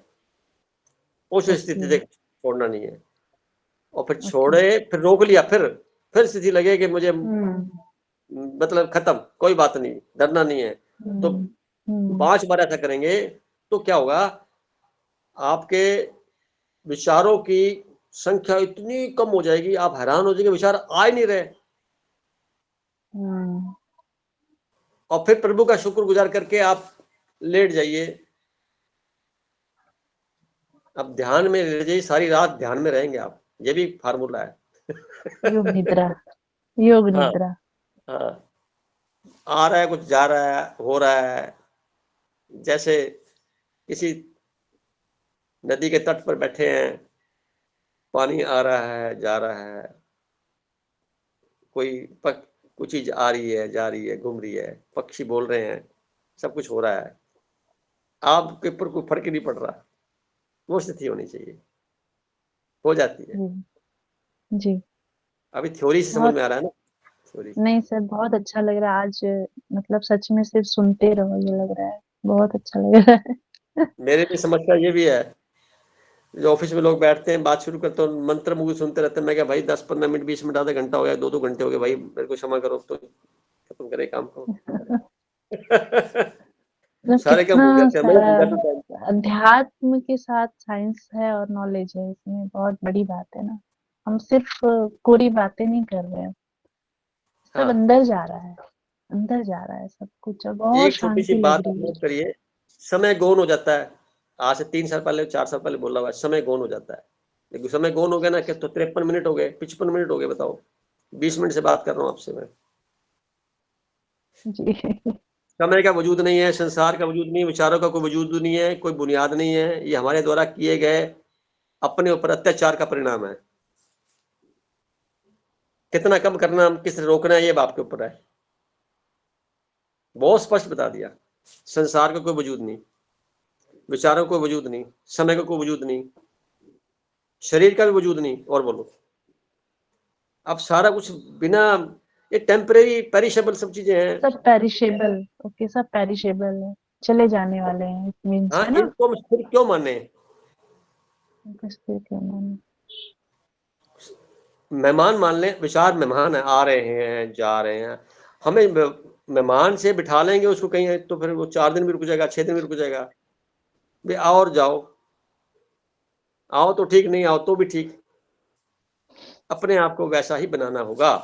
उस स्थिति ओके, तक छोड़ना नहीं है। और फिर ओके। छोड़े, फिर रोक लिया, फिर स्थिति लगे कि मुझे हम्म, मतलब खत्म, कोई बात नहीं, डरना नहीं है, तो हम्म, हम्म, 5 बार ऐसा करेंगे तो क्या होगा, आपके विचारों की संख्या इतनी कम हो जाएगी, आप हैरान हो जाएंगे, विचार आ ही नहीं रहे। हम्म, और फिर प्रभु का शुक्रगुजार करके आप लेट जाइए। अब ध्यान में रह जाइए, सारी रात ध्यान में रहेंगे आप, ये भी फार्मूला है योग निद्रा, योग हाँ, निद्रा। हाँ, आ रहा है कुछ, जा रहा है, हो रहा है। जैसे किसी नदी के तट पर बैठे हैं, पानी आ रहा है, जा रहा है, कोई चीज आ रही है, जा रही है, घूम रही है, पक्षी बोल रहे हैं, सब कुछ हो रहा है, आपके ऊपर कोई फर्क ही नहीं पड़ रहा। वो स्थिति होनी चाहिए, हो जाती है। जी जी अभी थ्योरी से समझ बहुत में आ रहा है ना, थ्योरी। नहीं सर, बहुत अच्छा लग रहा है आज। मतलब सच में सिर्फ सुनते रहो ये लग रहा है, बहुत अच्छा लग रहा है। मेरे भी समस्या ये भी है, जो ऑफिस में लोग बैठते हैं, बात शुरू करते हैं, मंत्र मुझे सुनते रहते हैं। मैं क्या भाई 10-15 मिनट, 20 मिनट, आधा घंटा हो गया, 2-2 घंटे हो गए भाई, मेरे को क्षमा करो, तो खत्म करे काम को। मतलब सारे काम कितना भूल जाते हैं, मैं भूल जाता हूँ। सारा अध्यात्म के साथ साइंस है और नॉलेज है, इसमें बहुत बड़ी बात है ना। हम सिर्फ कोरी बातें नहीं कर रहे हैं, सब हाँ, अंदर जा रहा है, अंदर जा रहा है सब कुछ, और बहुत एक छोटी सी शांति लग बात आप रही है। नोट करिए, समय गौन हो जाता है। आज से 3 साल पहले, 4 साल पहले बोला हुआ है, समय गौन हो जाता है। लेकिन समय गौन हो गया ना, कि तो 53 मिनट हो गए, 55 मिनट हो गए, बताओ। 20 मिनट से बात कर रहा हूँ आपसे मैं। जी समय का वजूद नहीं है, संसार का वजूद नहीं है, विचारों का कोई वजूद नहीं है, कोई बुनियाद नहीं है। ये हमारे द्वारा किए गए अपने ऊपर अत्याचार का परिणाम है। कितना कम करना, किस रोकना है, ये आपके ऊपर है। बहुत स्पष्ट बता दिया। संसार का कोई वजूद नहीं, विचारों का कोई वजूद नहीं, समय का कोई वजूद नहीं, शरीर का भी वजूद नहीं। और बोलो, अब सारा कुछ बिना, ये टेम्परेरी पेरिशेबल सब चीजें हैं। सब पेरिशेबल, ओके, सब पेरिशेबल है, चले जाने वाले हैं, इट मीन्स, हाँ, है ना। इनको हम स्थिर क्यों माने? किस तरह के नाम? मेहमान मान लें, विचार मेहमान है, आ रहे हैं, जा रहे हैं। हमें मेहमान से बिठा लेंगे उसको कहीं, तो फिर वो 4 दिन भी रुक जाएगा, 6 दिन भी रुक जाएगा। भाई आओ और जाओ, आओ तो ठीक, नहीं आओ तो भी ठीक। अपने आप को वैसा ही बनाना होगा।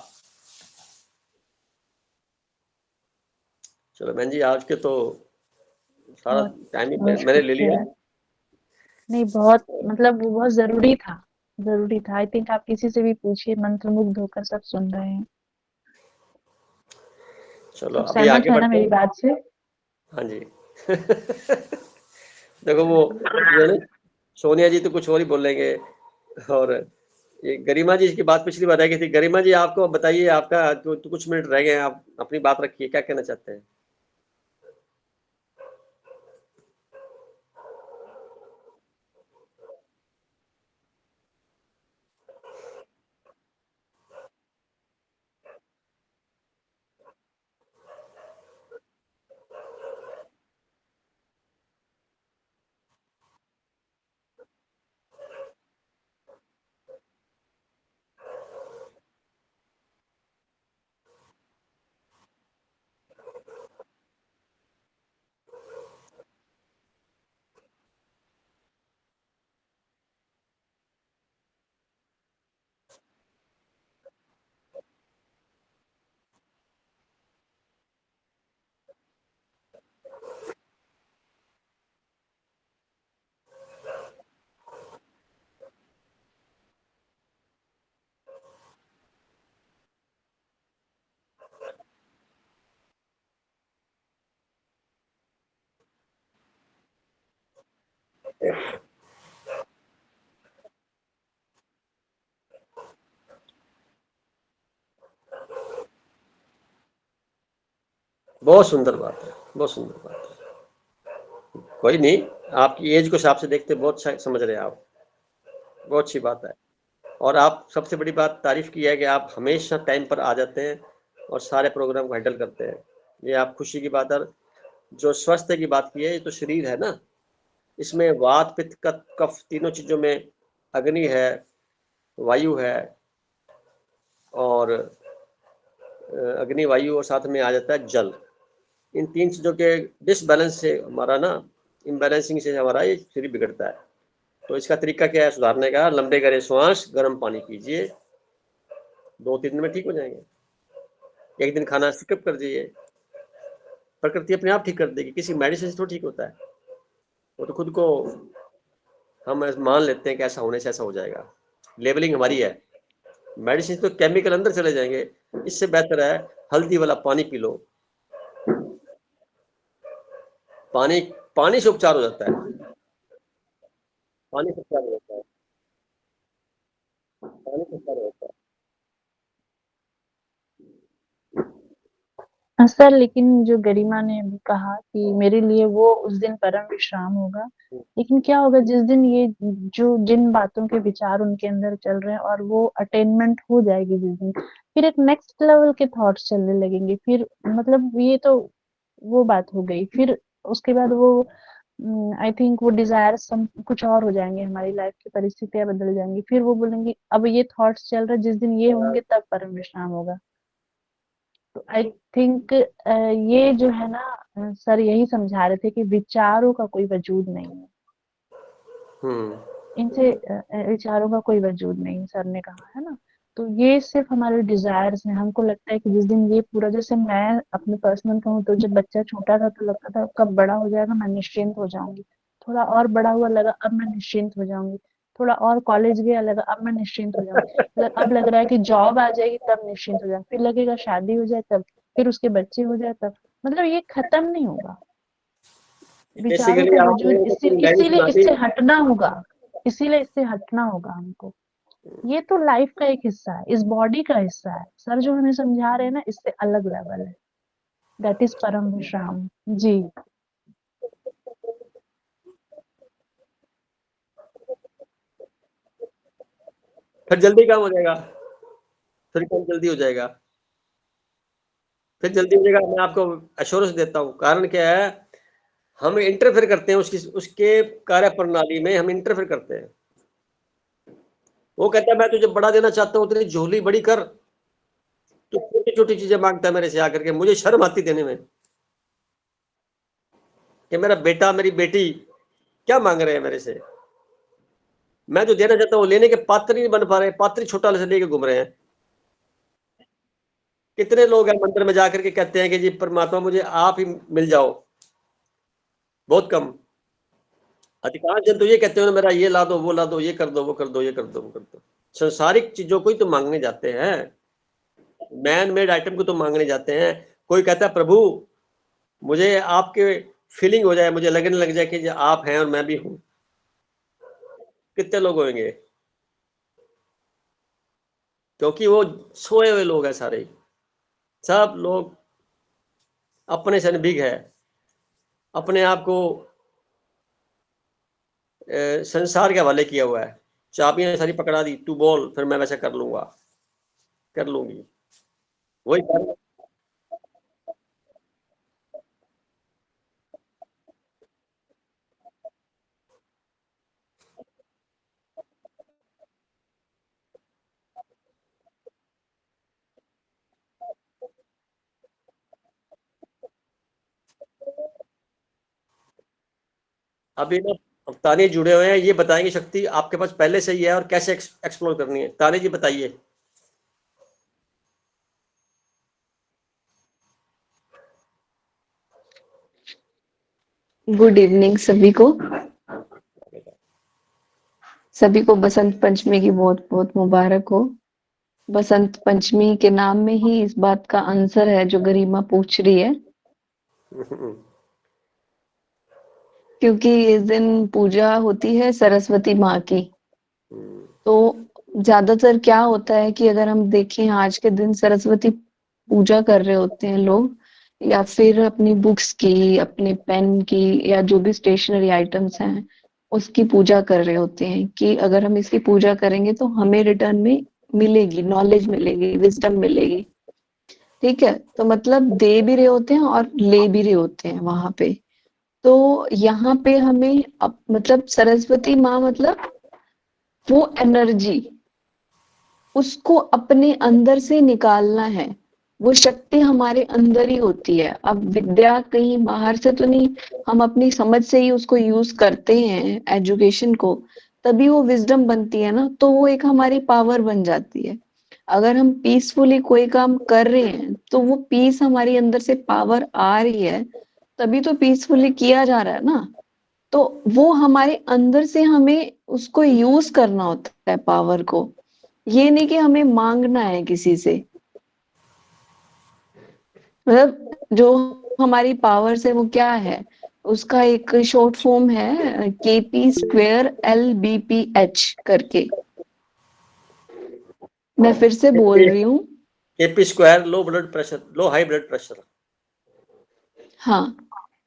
चलो बहन जी, आज के तो सारा बहुत टाइम ही बहुत मैंने ले लिया। शुक्रिया। नहीं, बहुत मतलब वो बहुत जरूरी था, जरूरी था। आई थिंक आप किसी से भी पूछिए, मंत्रमुग्ध होकर सब सुन रहे हैं। चलो सब अभी सहमत आगे है ना बढ़ते मेरी हैं। बात से? हाँ जी। देखो वो ये ना, सोनिया जी तो कुछ और ही बोलेंगे। और ये गरिमा जी की बात पिछली बार रह गई थी। गरिमा जी, आपको बताइए, आपका तो कुछ मिनट रह गए हैं, आप अपनी बात रखिए, क्या कहना चाहते हैं? बहुत सुंदर बात है, बहुत सुंदर बात है। कोई नहीं, आपकी एज को हिसाब से देखते बहुत अच्छा समझ रहे हैं आप, बहुत अच्छी बात है। और आप, सबसे बड़ी बात तारीफ की है कि आप हमेशा टाइम पर आ जाते हैं और सारे प्रोग्राम को हैंडल करते हैं। ये आप खुशी की बात है। जो स्वास्थ्य की बात की है, ये तो शरीर है ना, इसमें वात, पित्त, कफ तीनों चीजों में अग्नि है, वायु है, और अग्नि, वायु, और साथ में आ जाता है जल। इन 3 चीजों के डिसबैलेंस से हमारा ना, इम्बैलेंसिंग से हमारा ये शरीर बिगड़ता है। तो इसका तरीका क्या है सुधारने का? लंबे गहरे श्वास, गर्म पानी पीजिए, 2-3 दिन में ठीक हो जाएंगे। एक दिन खाना स्किप कर दीजिए, प्रकृति अपने आप ठीक कर देगी, किसी मेडिसिन से तो ठीक होता है। वो तो खुद को हम मान लेते हैं कि ऐसा होने से ऐसा हो जाएगा, लेबलिंग हमारी है। मेडिसिन तो केमिकल अंदर चले जाएंगे। इससे बेहतर है हल्दी वाला पानी पी लो। पानी, पानी से उपचार हो जाता है, पानी से उपचार हो जाता है। पानी कितना रहता है? सर लेकिन जो गरिमा ने अभी कहा कि मेरे लिए वो उस दिन परम विश्राम होगा, लेकिन क्या होगा जिस दिन ये जो जिन बातों के विचार उनके अंदर चल रहे हैं और वो अटेनमेंट हो जाएगी जिस दिन, फिर एक नेक्स्ट लेवल के थॉट्स चलने लगेंगे, फिर मतलब ये तो वो बात हो गई, फिर उसके बाद वो आई थिंक वो डिजायर सम कुछ और हो जाएंगे, हमारी लाइफ की परिस्थितियां बदल जाएंगी, फिर वो बोलेंगे अब ये थॉट्स चल रहे जिस दिन ये होंगे तब परम विश्राम होगा। तो आई थिंक ये जो है ना सर यही समझा रहे थे कि विचारों का कोई वजूद नहीं है, हम्म इनसे विचारों का कोई वजूद नहीं, सर ने कहा है ना। तो ये सिर्फ हमारे डिजायर्स हैं। हमको लगता है कि जिस दिन ये पूरा, जैसे मैं अपने पर्सनल कहूँ तो जब बच्चा छोटा था तो लगता था कब बड़ा हो जाएगा मैं निश्चिंत हो जाऊंगी, थोड़ा और बड़ा हुआ लगा अब मैं निश्चिंत हो जाऊंगी, थोड़ा और कॉलेज गया लगा अब मैं निश्चिंत हो जाऊंगी, अब लग रहा है कि जॉब आ जाएगी तब निश्चिंत हो जाऊंगी, फिर लगेगा शादी हो जाए तब, फिर उसके बच्चे हो जाए तब, मतलब ये खत्म नहीं होगा। विचारों बेसिकली का आपने वजूद तो पूरी लाइन इसीलिए सुना दी। इससे हटना होगा, इसीलिए इससे हटना होगा हमको। ये तो लाइफ का एक हिस्सा है, इस बॉडी का हिस्सा है। सर जो हमें समझा रहे हैं ना इससे अलग लेवल है, दैट इज परम विश्राम। जी फिर जल्दी काम हो जाएगा, फिर काम जल्दी हो जाएगा, फिर जल्दी हो जाएगा। मैं आपको एश्योरेंस देता हूँ। कारण क्या है, हम इंटरफेयर करते हैं उसके कार्य प्रणाली में, हम इंटरफेयर करते हैं। वो कहता है मैं तुझे बड़ा देना चाहता हूँ, तेरी झोली बड़ी कर, तो छोटी छोटी चीजें मांगता है मेरे से आकर के, मुझे शर्म आती देने में कि मेरा बेटा मेरी बेटी क्या मांग रहे हैं मेरे से। मैं जो देना चाहता हूँ लेने के पात्र नहीं बन पा रहे, पात्र छोटा से लेके घूम रहे हैं। कितने लोग हैं मंदिर में जाकर के कहते हैं कि जी परमात्मा मुझे आप ही मिल जाओ, बहुत कम। अधिकांश जन तो ये कहते हैं मेरा ये ला दो, वो ला दो, ये कर दो, वो कर दो, ये कर दो, वो कर दो। संसारिक चीजों को ही तो मांगने जाते हैं, मैन मेड आइटम को तो मांगने जाते हैं। कोई कहता है प्रभु मुझे आपके फीलिंग हो जाए, मुझे लगने लग जाए कि आप हैं और मैं भी हूं। कितने लोग होंगे? क्योंकि वो सोए हुए लोग हैं सारे, सब लोग अपने से अनभिज्ञ है, अपने आप को संसार के हवाले किया हुआ है। चाबियां सारी पकड़ा दी, तू बोल फिर मैं वैसा कर लूंगा, कर लूंगी। वही कारण अभी ना अब ताने जुड़े हुए हैं, ये बताएंगे शक्ति आपके पास पहले से ही है और कैसे एक्सप्लोर करनी है। ताने जी बताइए। गुड इवनिंग सभी को। सभी को बसंत पंचमी की बहुत बहुत मुबारक हो। बसंत पंचमी के नाम में ही इस बात का आंसर है जो गरिमा पूछ रही है, क्योंकि इस दिन पूजा होती है सरस्वती माँ की। तो ज्यादातर क्या होता है कि अगर हम देखें आज के दिन सरस्वती पूजा कर रहे होते हैं लोग, या फिर अपनी बुक्स की, अपने पेन की, या जो भी स्टेशनरी आइटम्स हैं उसकी पूजा कर रहे होते हैं कि अगर हम इसकी पूजा करेंगे तो हमें रिटर्न में मिलेगी, नॉलेज मिलेगी, विजडम मिलेगी। ठीक है, तो मतलब दे भी रहे होते हैं और ले भी रहे होते हैं वहां पे। तो यहाँ पे हमें मतलब सरस्वती माँ मतलब वो एनर्जी, उसको अपने अंदर से निकालना है। वो शक्ति हमारे अंदर ही होती है। अब विद्या कहीं बाहर से तो नहीं, हम अपनी समझ से ही उसको यूज करते हैं एजुकेशन को, तभी वो विजडम बनती है ना, तो वो एक हमारी पावर बन जाती है। अगर हम पीसफुली कोई काम कर रहे हैं तो वो पीस हमारी अंदर से पावर आ रही है, तभी तो पीसफुली किया जा रहा है ना। तो वो हमारे अंदर से हमें उसको यूज करना होता है पावर को, ये नहीं कि हमें मांगना है किसी से। मतलब जो हमारी पावर्स है वो क्या है, उसका एक शॉर्ट फॉर्म है KP² LBPH करके। मैं फिर से बोल रही हूँ, KP square low blood pressure, low high blood pressure. हाँ,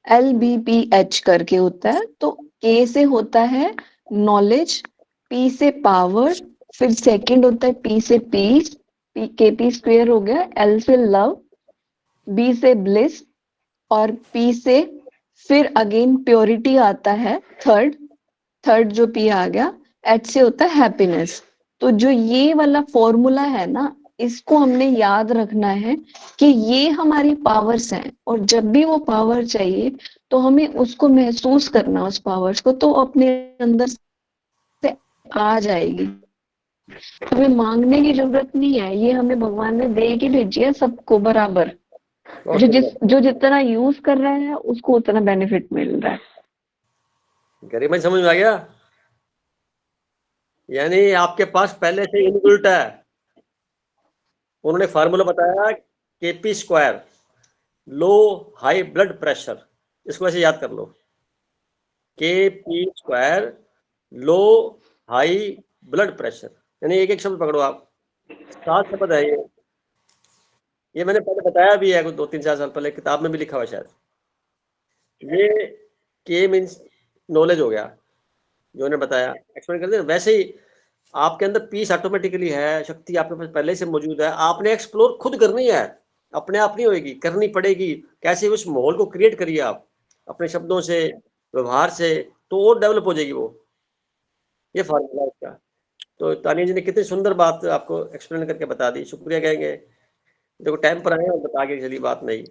LBPH करके होता है। तो K से होता है नॉलेज, P से पावर, फिर सेकंड होता है P से पीस, KP स्क्वायर हो गया, L से लव, B से ब्लिस, और P से फिर अगेन प्योरिटी आता है, थर्ड जो P आ गया, H से होता है हैप्पीनेस। तो जो ये वाला फॉर्मूला है ना, इसको हमने याद रखना है कि ये हमारी पावर्स हैं, और जब भी वो पावर चाहिए तो हमें उसको महसूस करना, उस पावर्स को, तो अपने अंदर से आ जाएगी। हमें मांगने की जरूरत नहीं है, ये हमें भगवान ने दे के भेजी है सबको बराबर। जो जितना यूज कर रहा है उसको उतना बेनिफिट मिल रहा है। गरिमा समझ में आ गया? यानी आपके पास पहले से इनबिल्ट है। उन्होंने फार्मूला बताया, केपी स्क्वायर लो हाई ब्लड प्रेशर, इसको ऐसे याद कर लो, केपी स्क्वायर लो हाई ब्लड प्रेशर। यानी एक एक शब्द पकड़ो आप, 7 शब्द है ये मैंने पहले बताया भी है कुछ 2-3-4 साल पहले, किताब में भी लिखा हुआ शायद। ये के मीन्स नॉलेज हो गया, जो उन्होंने बताया, एक्सप्लेन कर दिया। वैसे ही आपके अंदर पीस ऑटोमेटिकली है, शक्ति आपके पास पहले से मौजूद है, आपने एक्सप्लोर खुद करनी है, अपने आप नहीं होएगी, करनी पड़ेगी। कैसे उस माहौल को क्रिएट करिए आप अपने शब्दों से, व्यवहार से, तो और डेवलप हो जाएगी वो। ये फार्मूला उसका। तो तानिया जी ने कितनी सुंदर बात आपको एक्सप्लेन करके बता दी, शुक्रिया कहेंगे। देखो टाइम पर आए और बता के चली बात नहीं।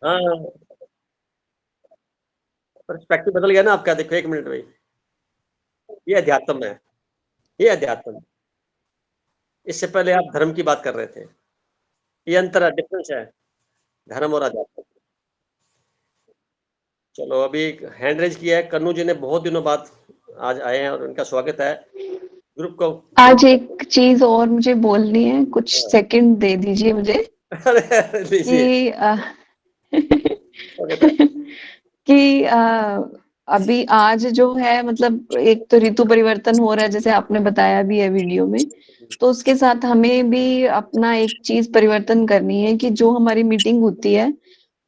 हाँ, पर्सपेक्टिव बदल गया ना आपका। देखो 1 मिनट भाई, ये अध्यात्म है, ये अध्यात्म है। इससे पहले आप धर्म की बात कर रहे थे, ये अंतर डिफरेंस है धर्म और अध्यात्म। चलो अभी हैंड रेज किया है कन्नू जी ने, बहुत दिनों बाद आज आए हैं और उनका स्वागत है ग्रुप को। आज एक चीज और मुझे बोलनी है, कुछ सेकंड दे दीजिए मुझे। कि कि अभी आज जो है, मतलब एक तो ऋतु परिवर्तन हो रहा है, जैसे आपने बताया भी है वीडियो में, तो उसके साथ हमें भी अपना एक चीज परिवर्तन करनी है कि जो हमारी मीटिंग होती है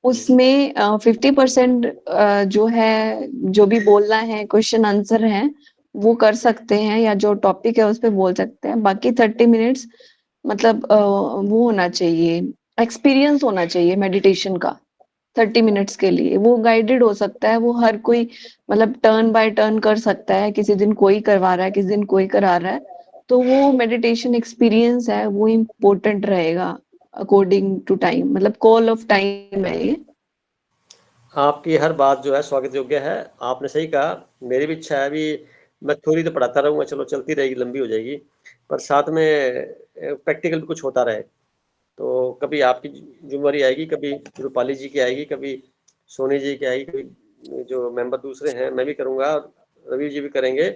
उसमें 50% जो है, जो भी बोलना है, क्वेश्चन आंसर है, वो कर सकते हैं, या जो टॉपिक है उस पर बोल सकते हैं। बाकी 30 मिनट्स मतलब वो होना चाहिए, एक्सपीरियंस होना चाहिए मेडिटेशन का। 30 मिनट्स के लिए वो गाइडेड हो सकता है, वो हर कोई मतलब टर्न बाय टर्न कर सकता है, किसी दिन कोई करवा रहा है, किसी दिन कोई करा रहा है। तो वो मेडिटेशन एक्सपीरियंस है, वो इम्पोर्टेंट रहेगा अकॉर्डिंग टू टाइम, मतलब कॉल ऑफ टाइम है ये। आपकी हर बात जो है स्वागत योग्य है, आपने सही कहा। मेरी भी इच्छा है, अभी मैं थ्योरी तो पढ़ाता रहूंगा, चलो चलती रहेगी, लंबी हो जाएगी, पर साथ में प्रैक्टिकल भी कुछ होता रहे। तो कभी आपकी जिम्मेवारी आएगी, कभी रूपाली जी की आएगी, कभी सोनी जी की आएगी, कभी जो मेंबर दूसरे हैं मैं भी करूंगा, रवि जी भी करेंगे,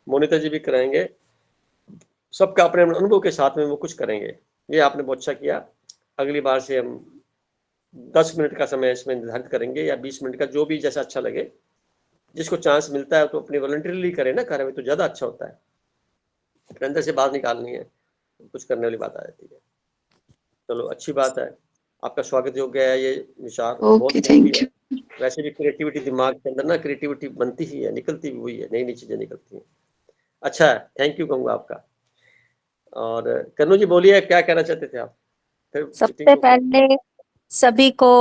मोनिता जी भी कराएंगे, सबका अपने अनुभव के साथ में वो कुछ करेंगे। ये आपने बहुत अच्छा किया। अगली बार से हम 10 मिनट का समय इसमें निर्धारित करेंगे, या 20 मिनट का, जो भी जैसा अच्छा लगे। जिसको चांस मिलता है तो अपनी वॉलंटरीली करे ना कार्य में, तो ज़्यादा अच्छा होता है। अपने अंदर से बात निकालनी है, कुछ करने वाली बात आ जाती है। चलो अच्छी बात है, आपका स्वागत योग्य है ये विचार। Okay, thank you. वैसे भी क्रिएटिविटी दिमाग के अंदर ना, क्रिएटिविटी बनती ही है, निकलती भी हुई है, नई नई चीजें निकलती हैं। अच्छा है, थैंक यू कहूँगा आपका। और कन्नू जी बोलिए, क्या कहना चाहते थे आप? सबसे पहले सभी को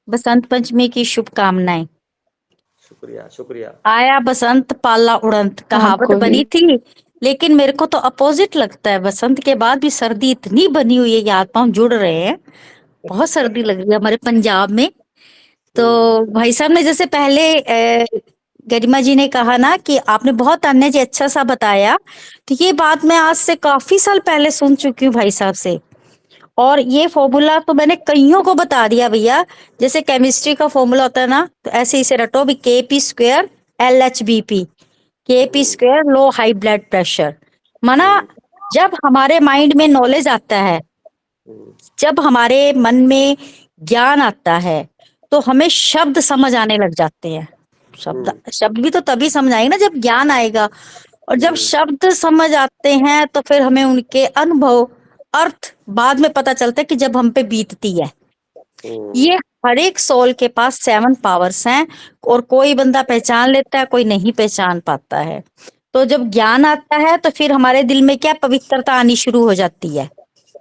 बसंत पंचमी की शुभकामनाएं। शुक्रिया शुक्रिया। आया बसंत पाला उड़ंत कहावत बनी थी, लेकिन मेरे को तो अपोजिट लगता है। बसंत के बाद भी सर्दी इतनी बनी हुई है, हाथ पांव जुड़ रहे हैं, बहुत सर्दी लग रही है हमारे पंजाब में। तो भाई साहब ने जैसे पहले गरिमा जी ने कहा ना कि आपने बहुत अन्य जी अच्छा सा बताया, तो ये बात मैं आज से काफी साल पहले सुन चुकी हूँ भाई साहब से। और ये फॉर्मूला तो मैंने कईयों को बता दिया भैया, जैसे केमिस्ट्री का फॉर्मूला होता है ना, तो ऐसे इसे रटो भी, KP² LHBP, KP² लो हाई ब्लड प्रेशर। माना जब हमारे माइंड में नॉलेज आता है, जब हमारे मन में ज्ञान आता है, तो हमें शब्द समझ आने लग जाते हैं। शब्द भी तो तभी समझ आएंगे ना जब ज्ञान आएगा। और जब शब्द समझ आते हैं तो फिर हमें उनके अनुभव अर्थ बाद में पता चलता है कि जब हम पे बीतती है। ये हर एक सोल के पास 7 पावर्स हैं और कोई बंदा पहचान लेता है, कोई नहीं पहचान पाता है। तो जब ज्ञान आता है तो फिर हमारे दिल में क्या पवित्रता आनी शुरू हो जाती है।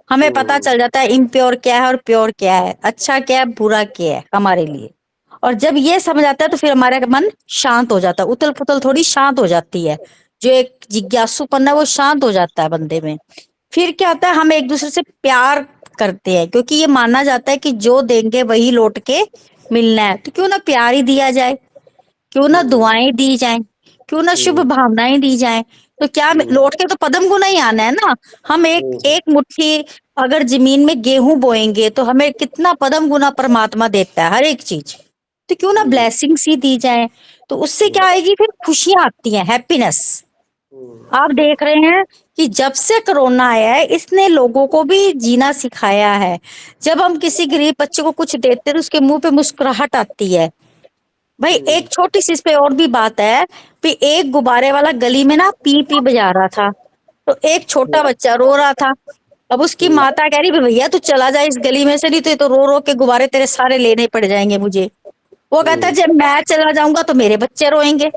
हमें पता चल जाता है इम्प्योर क्या है और प्योर क्या है, अच्छा क्या है, बुरा क्या है हमारे लिए। और जब ये समझ आता है तो फिर हमारा मन शांत हो जाता है, उथल पुथल थोड़ी शांत हो जाती है। जो एक जिज्ञासूपन है वो शांत हो जाता है बंदे में। फिर क्या होता है, हम एक दूसरे से प्यार करते हैं, क्योंकि ये माना जाता है कि जो देंगे वही लौट के मिलना है। तो क्यों ना प्यार ही दिया जाए, क्यों ना दुआएं दी जाएं, क्यों ना शुभ भावनाएं दी जाएं। तो क्या लौट के तो पदम गुना ही आना है ना। हम एक मुट्ठी अगर जमीन में गेहूं बोएंगे तो हमें कितना पदम गुना परमात्मा देता है हर एक चीज। तो क्यों ना ब्लेसिंग्स ही दी जाए। तो उससे क्या आएगी, फिर खुशियां आती हैं, हैप्पीनेस। आप देख रहे हैं कि जब से कोरोना आया है इसने लोगों को भी जीना सिखाया है। जब हम किसी गरीब बच्चे को कुछ देते हैं तो उसके मुंह पे मुस्कुराहट आती है। भाई एक छोटी सी इस पे और भी बात है कि एक गुब्बारे वाला गली में ना पी पी बजा रहा था, तो एक छोटा बच्चा रो रहा था। अब उसकी माता कह रही भैया तू चला जा इस गली में से, नहीं तो ये तो रो रो के गुब्बारे तेरे सारे लेने पड़ जाएंगे मुझे। वो कहता है जब मैं चला जाऊंगा तो मेरे बच्चे रोएंगे।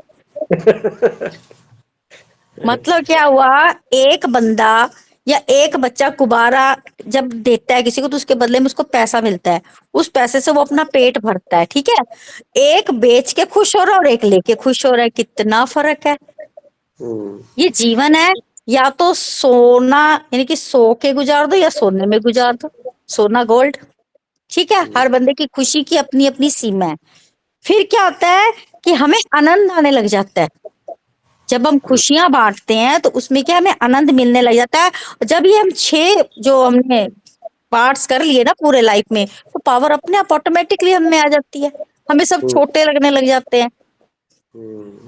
मतलब क्या हुआ, एक बंदा या एक बच्चा गुब्बारा जब देता है किसी को तो उसके बदले में उसको पैसा मिलता है, उस पैसे से वो अपना पेट भरता है, ठीक है। एक बेच के खुश हो रहा है और एक लेके खुश हो रहा है, कितना फर्क है। ये जीवन है, या तो सोना यानी कि सो के गुजार दो या सोने में गुजार दो, सोना गोल्ड, ठीक है। हर बंदे की खुशी की अपनी अपनी सीमा है। फिर क्या होता है कि हमें आनंद आने लग जाता है जब हम खुशियां बांटते हैं, तो उसमें क्या हमें आनंद मिलने लग जाता है। जब ये हम 6 जो हमने पार्ट्स कर लिए ना पूरे लाइफ में, तो पावर अपने आप ऑटोमेटिकली हमें आ जाती है, हमें सब छोटे लगने लग जाते हैं।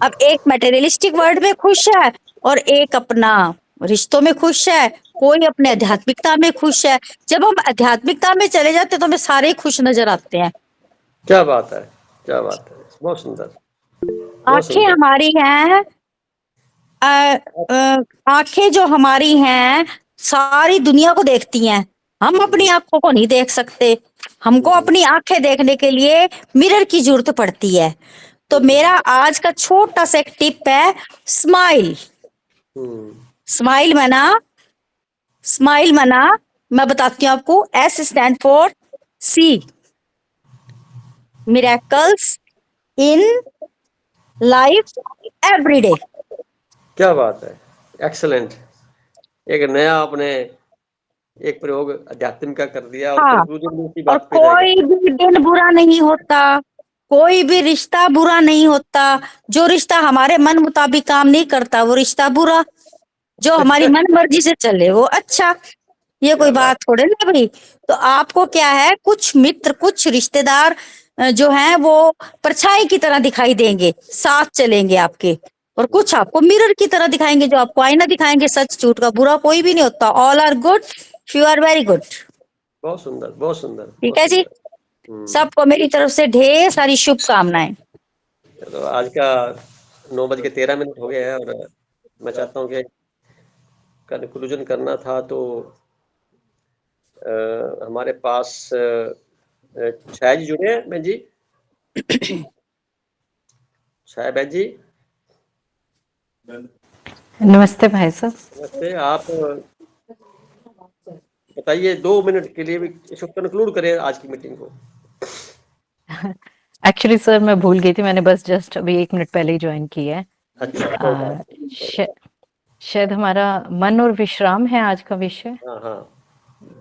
अब एक मटेरियलिस्टिक वर्ल्ड में खुश है और एक अपना रिश्तों में खुश है, कोई अपने आध्यात्मिकता में खुश है। जब हम आध्यात्मिकता में चले जाते हैं तो हमें सारे खुश नजर आते हैं। क्या बात है, क्या बात है, बहुत सुंदर। आंखें हमारी हैं, आंखें जो हमारी हैं सारी दुनिया को देखती हैं, हम अपनी आंखों को नहीं देख सकते। हमको अपनी आंखें देखने के लिए मिरर की जरूरत पड़ती है। तो मेरा आज का छोटा सा एक टिप है, स्माइल। स्माइल मना मैं बताती हूँ आपको, S stand for see, miracles in life every day. क्या बात है, एक्सलेंट। एक नया आपने एक प्रयोग अध्यात्म का कर दिया। हाँ, और conclusion में उसी और बात पे कोई जाएगा। भी दिन बुरा नहीं होता, कोई भी रिश्ता बुरा नहीं होता। जो रिश्ता हमारे मन मुताबिक काम नहीं करता वो रिश्ता बुरा, जो हमारी मन मर्जी से चले वो अच्छा। ये कोई बात थोड़े ना भाई। तो आपको क्या है, कुछ मित्र कुछ रिश्तेदार जो हैं वो परछाई की तरह दिखाई देंगे, साथ चलेंगे आपके, और कुछ आपको मिरर की तरह दिखाएंगे, जो आपको आईना दिखाएंगे। सच झूठ का बुरा कोई भी नहीं होता, all are good, you are very good. बहुत सुंदर, बहुत सुंदर। ठीक है जी, सबको मेरी तरफ से ढेर सारी शुभकामनाएं। तो आज का 9:13 हो गया है और मैं चाहता हूँ कि कंक्लूजन करना था तो हमारे पास छाया जी जुड़े हैं। बहन जी, छाया बहन जी, नमस्ते भाई साहब। नमस्ते। आप बताइए 2 मिनट के लिए भी इसको कंक्लूड करें आज की मीटिंग को। एक्चुअली सर मैं भूल गई थी, मैंने बस जस्ट अभी 1 मिनट पहले ही ज्वाइन की है। अच्छा, शायद हमारा मन और विश्राम है आज का विषय। हाँ हाँ,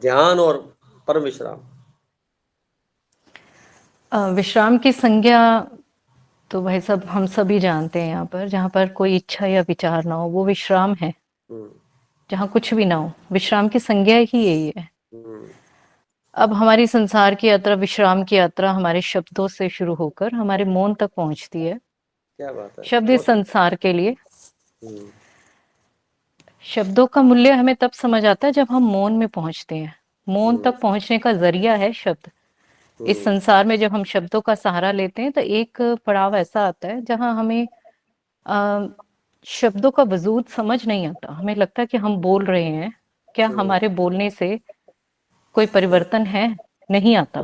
ध्यान और परम विश्राम। विश्राम की संज्ञा तो भाई साहब हम सभी जानते हैं, यहाँ पर जहाँ पर कोई इच्छा या विचार ना हो वो विश्राम है। जहाँ कुछ भी ना हो, विश्राम की संज्ञा ही यही है। अब हमारी संसार की यात्रा, विश्राम की यात्रा हमारे शब्दों से शुरू होकर हमारे मौन तक पहुंचती है। क्या बात है। शब्द इस संसार के लिए, शब्दों का मूल्य हमें तब समझ आता है जब हम मौन में पहुंचते हैं। मौन तक पहुंचने का जरिया है शब्द। इस संसार में जब हम शब्दों का सहारा लेते हैं तो एक पड़ाव ऐसा आता है जहां हमें शब्दों का वजूद समझ नहीं आता। हमें लगता है कि हम बोल रहे हैं, क्या हमारे बोलने से कोई परिवर्तन है? नहीं आता।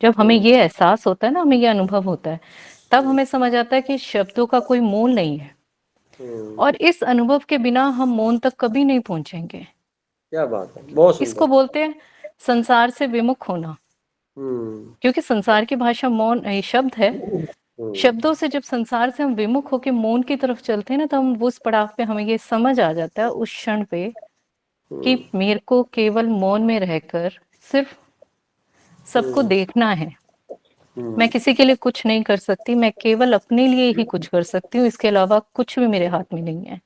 जब हमें ये एहसास होता है ना, हमें ये अनुभव होता है, तब हमें समझ आता है कि शब्दों का कोई मोल नहीं है। और इस अनुभव के बिना हम मौन तक कभी नहीं पहुंचेंगे। क्या बात है, बहुत इसको सुंदर। बोलते हैं संसार से विमुख होना, क्योंकि संसार की भाषा मौन शब्द है। शब्दों से जब संसार से हम विमुख होकर मौन की तरफ चलते हैं ना, तो हम उस पड़ाव पे हमें ये समझ आ जाता है उस क्षण पे कि मेरे को केवल मौन में रहकर सिर्फ सबको देखना है। मैं किसी के लिए कुछ नहीं कर सकती, मैं केवल अपने लिए ही कुछ कर सकती हूँ, इसके अलावा कुछ भी मेरे हाथ में नहीं है।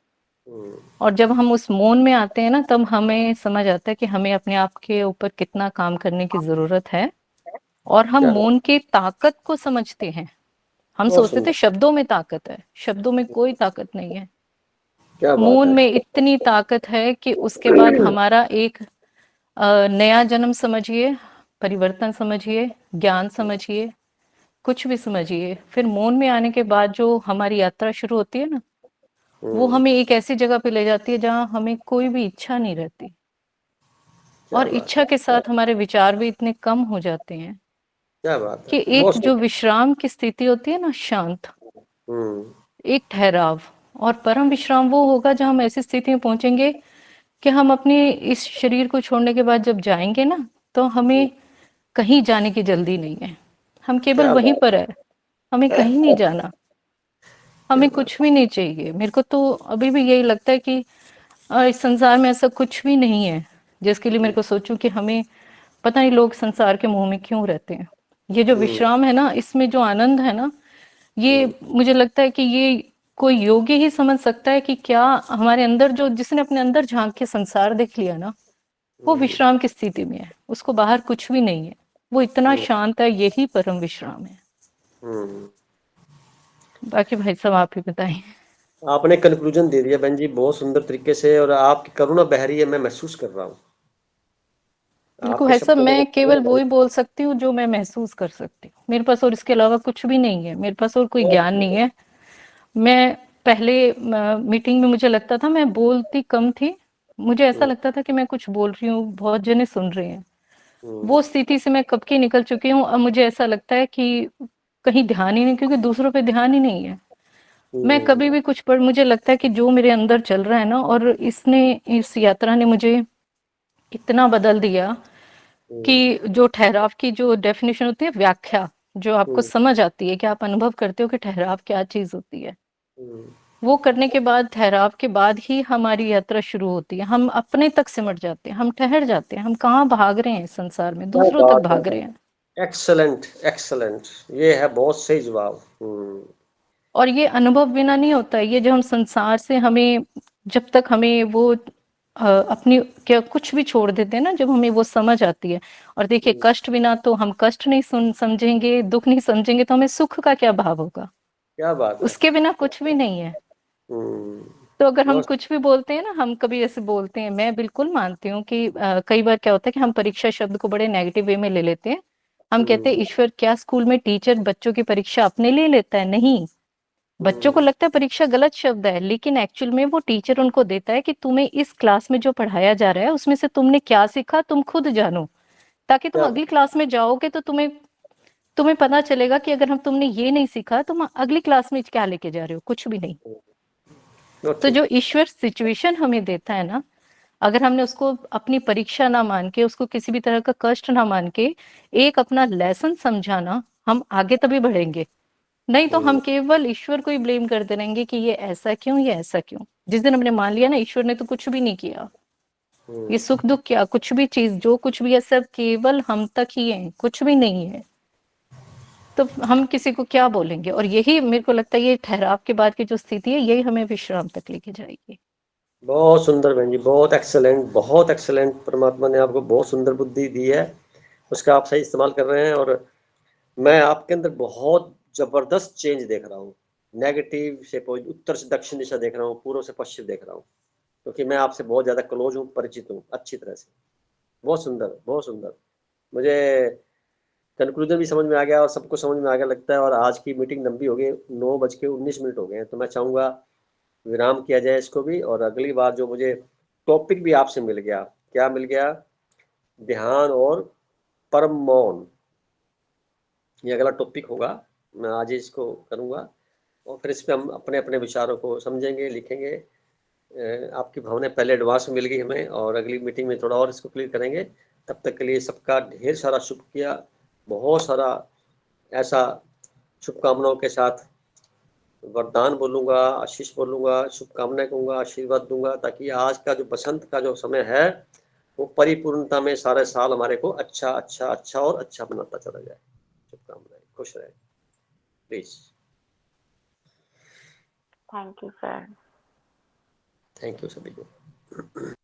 और जब हम उस मौन में आते हैं ना, तब हमें समझ आता है कि हमें अपने आप के ऊपर कितना काम करने की जरूरत है, और हम क्या मौन की ताकत को समझते हैं। हम बहुत सोचते थे सुंदर, शब्दों में ताकत है, शब्दों में कोई ताकत नहीं है। क्या बात मौन है। में इतनी ताकत है कि उसके बाद हमारा एक नया जन्म समझिए, परिवर्तन समझिए, ज्ञान समझिए, कुछ भी समझिए, फिर मौन में आने के बाद जो हमारी यात्रा शुरू होती है ना, वो हमें एक ऐसी जगह पे ले जाती है जहाँ हमें कोई भी इच्छा नहीं रहती, क्या और बात इच्छा है, के साथ हमारे विचार भी इतने कम हो जाते हैं क्या बात कि है, एक बहुत जो सुंदर। विश्राम की स्थिति होती है ना, शांत, हम्म एक ठहराव और परम विश्राम वो होगा जहाँ हम ऐसी स्थिति में पहुंचेंगे कि हम अपने इस शरीर को छोड़ने के बाद जब जाएंगे ना, तो हमें कहीं जाने की जल्दी नहीं है। हम केवल क्या वहीं बात पर है, हमें कहीं नहीं जाना, क्या हमें बात कुछ भी नहीं चाहिए। मेरे को तो अभी भी यही लगता है कि इस संसार में ऐसा कुछ भी नहीं है जिसके लिए मेरे को सोचूं कि हमें, पता नहीं लोग संसार के मोह में क्यों रहते हैं। ये जो विश्राम है ना, इसमें जो आनंद है ना, ये मुझे लगता है कि ये कोई योगी ही समझ सकता है कि क्या हमारे अंदर, जो जिसने अपने अंदर झांक के संसार देख लिया ना, वो विश्राम की स्थिति में है, उसको बाहर कुछ भी नहीं है, वो इतना शांत है, यही परम विश्राम है। हम्म बाकी भाई साहब आप ही बताएं। आपने कंक्लूजन दे दिया बहन जी बहुत सुंदर तरीके से, और आपकी करुणा बह रही है, मैं महसूस कर रहा हूँ बिल्कुल आपके भाई साहब, शब्दों मैं केवल वो में। ही बोल सकती हूँ जो मैं महसूस कर सकती हूँ। मेरे पास और इसके अलावा कुछ भी नहीं है, मेरे पास और कोई ज्ञान नहीं है। मैं पहले मीटिंग में मुझे लगता था मैं बोलती कम थी, मुझे ऐसा लगता था कि मैं कुछ बोल रही हूँ, बहुत जने सुन रहे हैं। वो स्थिति से मैं कब की निकल चुकी हूँ। अब मुझे ऐसा लगता है कि कहीं ध्यान ही नहीं, क्योंकि दूसरों पे ध्यान ही नहीं है। मैं कभी भी कुछ पर, मुझे लगता है कि जो मेरे अंदर चल रहा है ना, और इस यात्रा ने मुझे इतना बदल दिया कि जो ठहराव की जो डेफिनेशन होती है, व्याख्या जो आपको समझ आती है, कि आप अनुभव करते हो कि ठहराव क्या चीज होती है, वो करने के बाद, ठहराव के बाद ही हमारी यात्रा शुरू होती है। हम अपने तक सिमट जाते हैं, हम ठहर जाते हैं। हम कहाँ भाग रहे हैं इस संसार में, क्या दूसरों तक बात भाग है, रहे हैं। एक्सलेंट एक्सलेंट, ये है बहुत सही जवाब। और ये अनुभव बिना नहीं होता है। ये जो हम संसार से, हमें जब तक हमें वो अपनी क्या कुछ भी छोड़ देते हैं ना, जब हमें वो समझ आती है। और देखिए, कष्ट बिना तो हम कष्ट नहीं समझेंगे, दुख नहीं समझेंगे, तो हमें सुख का क्या भाव होगा। क्या बात है। उसके बिना कुछ भी नहीं है। हम्म तो अगर हम बहुत- कुछ भी बोलते हैं ना, हम कभी ऐसे बोलते हैं, मैं बिल्कुल मानती हूँ कि कई बार क्या होता है कि हम परीक्षा शब्द को बड़े नेगेटिव वे में ले लेते हैं। हम कहते हैं ईश्वर, क्या स्कूल में टीचर बच्चों की परीक्षा अपने लिए लेता है? नहीं। बच्चों को लगता है परीक्षा गलत शब्द है, लेकिन एक्चुअल में वो टीचर उनको देता है कि तुम्हें इस क्लास में जो पढ़ाया जा रहा है उसमें से तुमने क्या सीखा, तुम खुद जानो, ताकि तुम क्या अगली क्लास में जाओगे तो तुम्हें तुम्हें पता चलेगा कि अगर हम तुमने ये नहीं सीखा, तुम अगली क्लास में क्या लेके जा रहे हो, कुछ भी नहीं। बहुत तो ठीक। जो ईश्वर सिचुएशन हमें देता है ना, अगर हमने उसको अपनी परीक्षा ना मान के, उसको किसी भी तरह का कष्ट ना मान के, एक अपना लेसन समझाना, हम आगे तभी बढ़ेंगे। नहीं तो हम केवल ईश्वर को ही ब्लेम करते रहेंगे कि ये ऐसा क्यों, ये ऐसा क्यों। जिस दिन हमने मान लिया ना ईश्वर ने तो कुछ भी नहीं किया, ये सुख दुख क्या, कुछ भी चीज जो कुछ भी है, सब केवल हम तक ही है, कुछ भी नहीं है। तो हम किसी को क्या बोलेंगे। और यही मेरे को लगता है, ये ठहराव के बाद की जो स्थिति है, यही हमें विश्राम तक लेके जाएगी। बहुत सुंदर बहन जी, बहुत एक्सेलेंट, बहुत एक्सेलेंट। परमात्मा ने आपको बहुत सुंदर बुद्धि दी है, उसका आप सही इस्तेमाल कर रहे हैं। और मैं आपके अंदर बहुत जबरदस्त चेंज देख रहा हूँ। नेगेटिव से उत्तर से दक्षिण दिशा देख रहा हूँ, पूर्व से पश्चिम देख रहा हूँ, क्योंकि मैं आपसे बहुत ज्यादा क्लोज हूँ, परिचित हूँ अच्छी तरह से। बहुत सुंदर, बहुत सुंदर। मुझे कंक्लूजन भी समझ में आ गया और सबको समझ में आ गया लगता है। और आज की मीटिंग लंबी हो गई, 9:19 हो गए हैं, तो मैं चाहूंगा विराम किया जाए इसको भी। और अगली बार जो मुझे टॉपिक भी आपसे मिल गया, क्या मिल गया? ध्यान और परम मौन, ये अगला टॉपिक होगा। मैं आज ही इसको करूँगा और फिर इस पे हम अपने अपने विचारों को समझेंगे, लिखेंगे। आपकी भावनाएं पहले एडवांस में मिल गई हमें, और अगली मीटिंग में थोड़ा और इसको क्लियर करेंगे। तब तक के लिए सबका ढेर सारा शुक्रिया, बहुत सारा ऐसा शुभकामनाओं के साथ वरदान बोलूँगा, आशीष बोलूँगा, शुभकामनाएं कहूँगा, आशीर्वाद दूंगा, ताकि आज का जो बसंत का जो समय है वो परिपूर्णता में सारे साल हमारे को अच्छा अच्छा अच्छा और अच्छा बनाता चला जाए। शुभकामनाएं, खुश रहे please. Thank you sir. Thank you सभी को।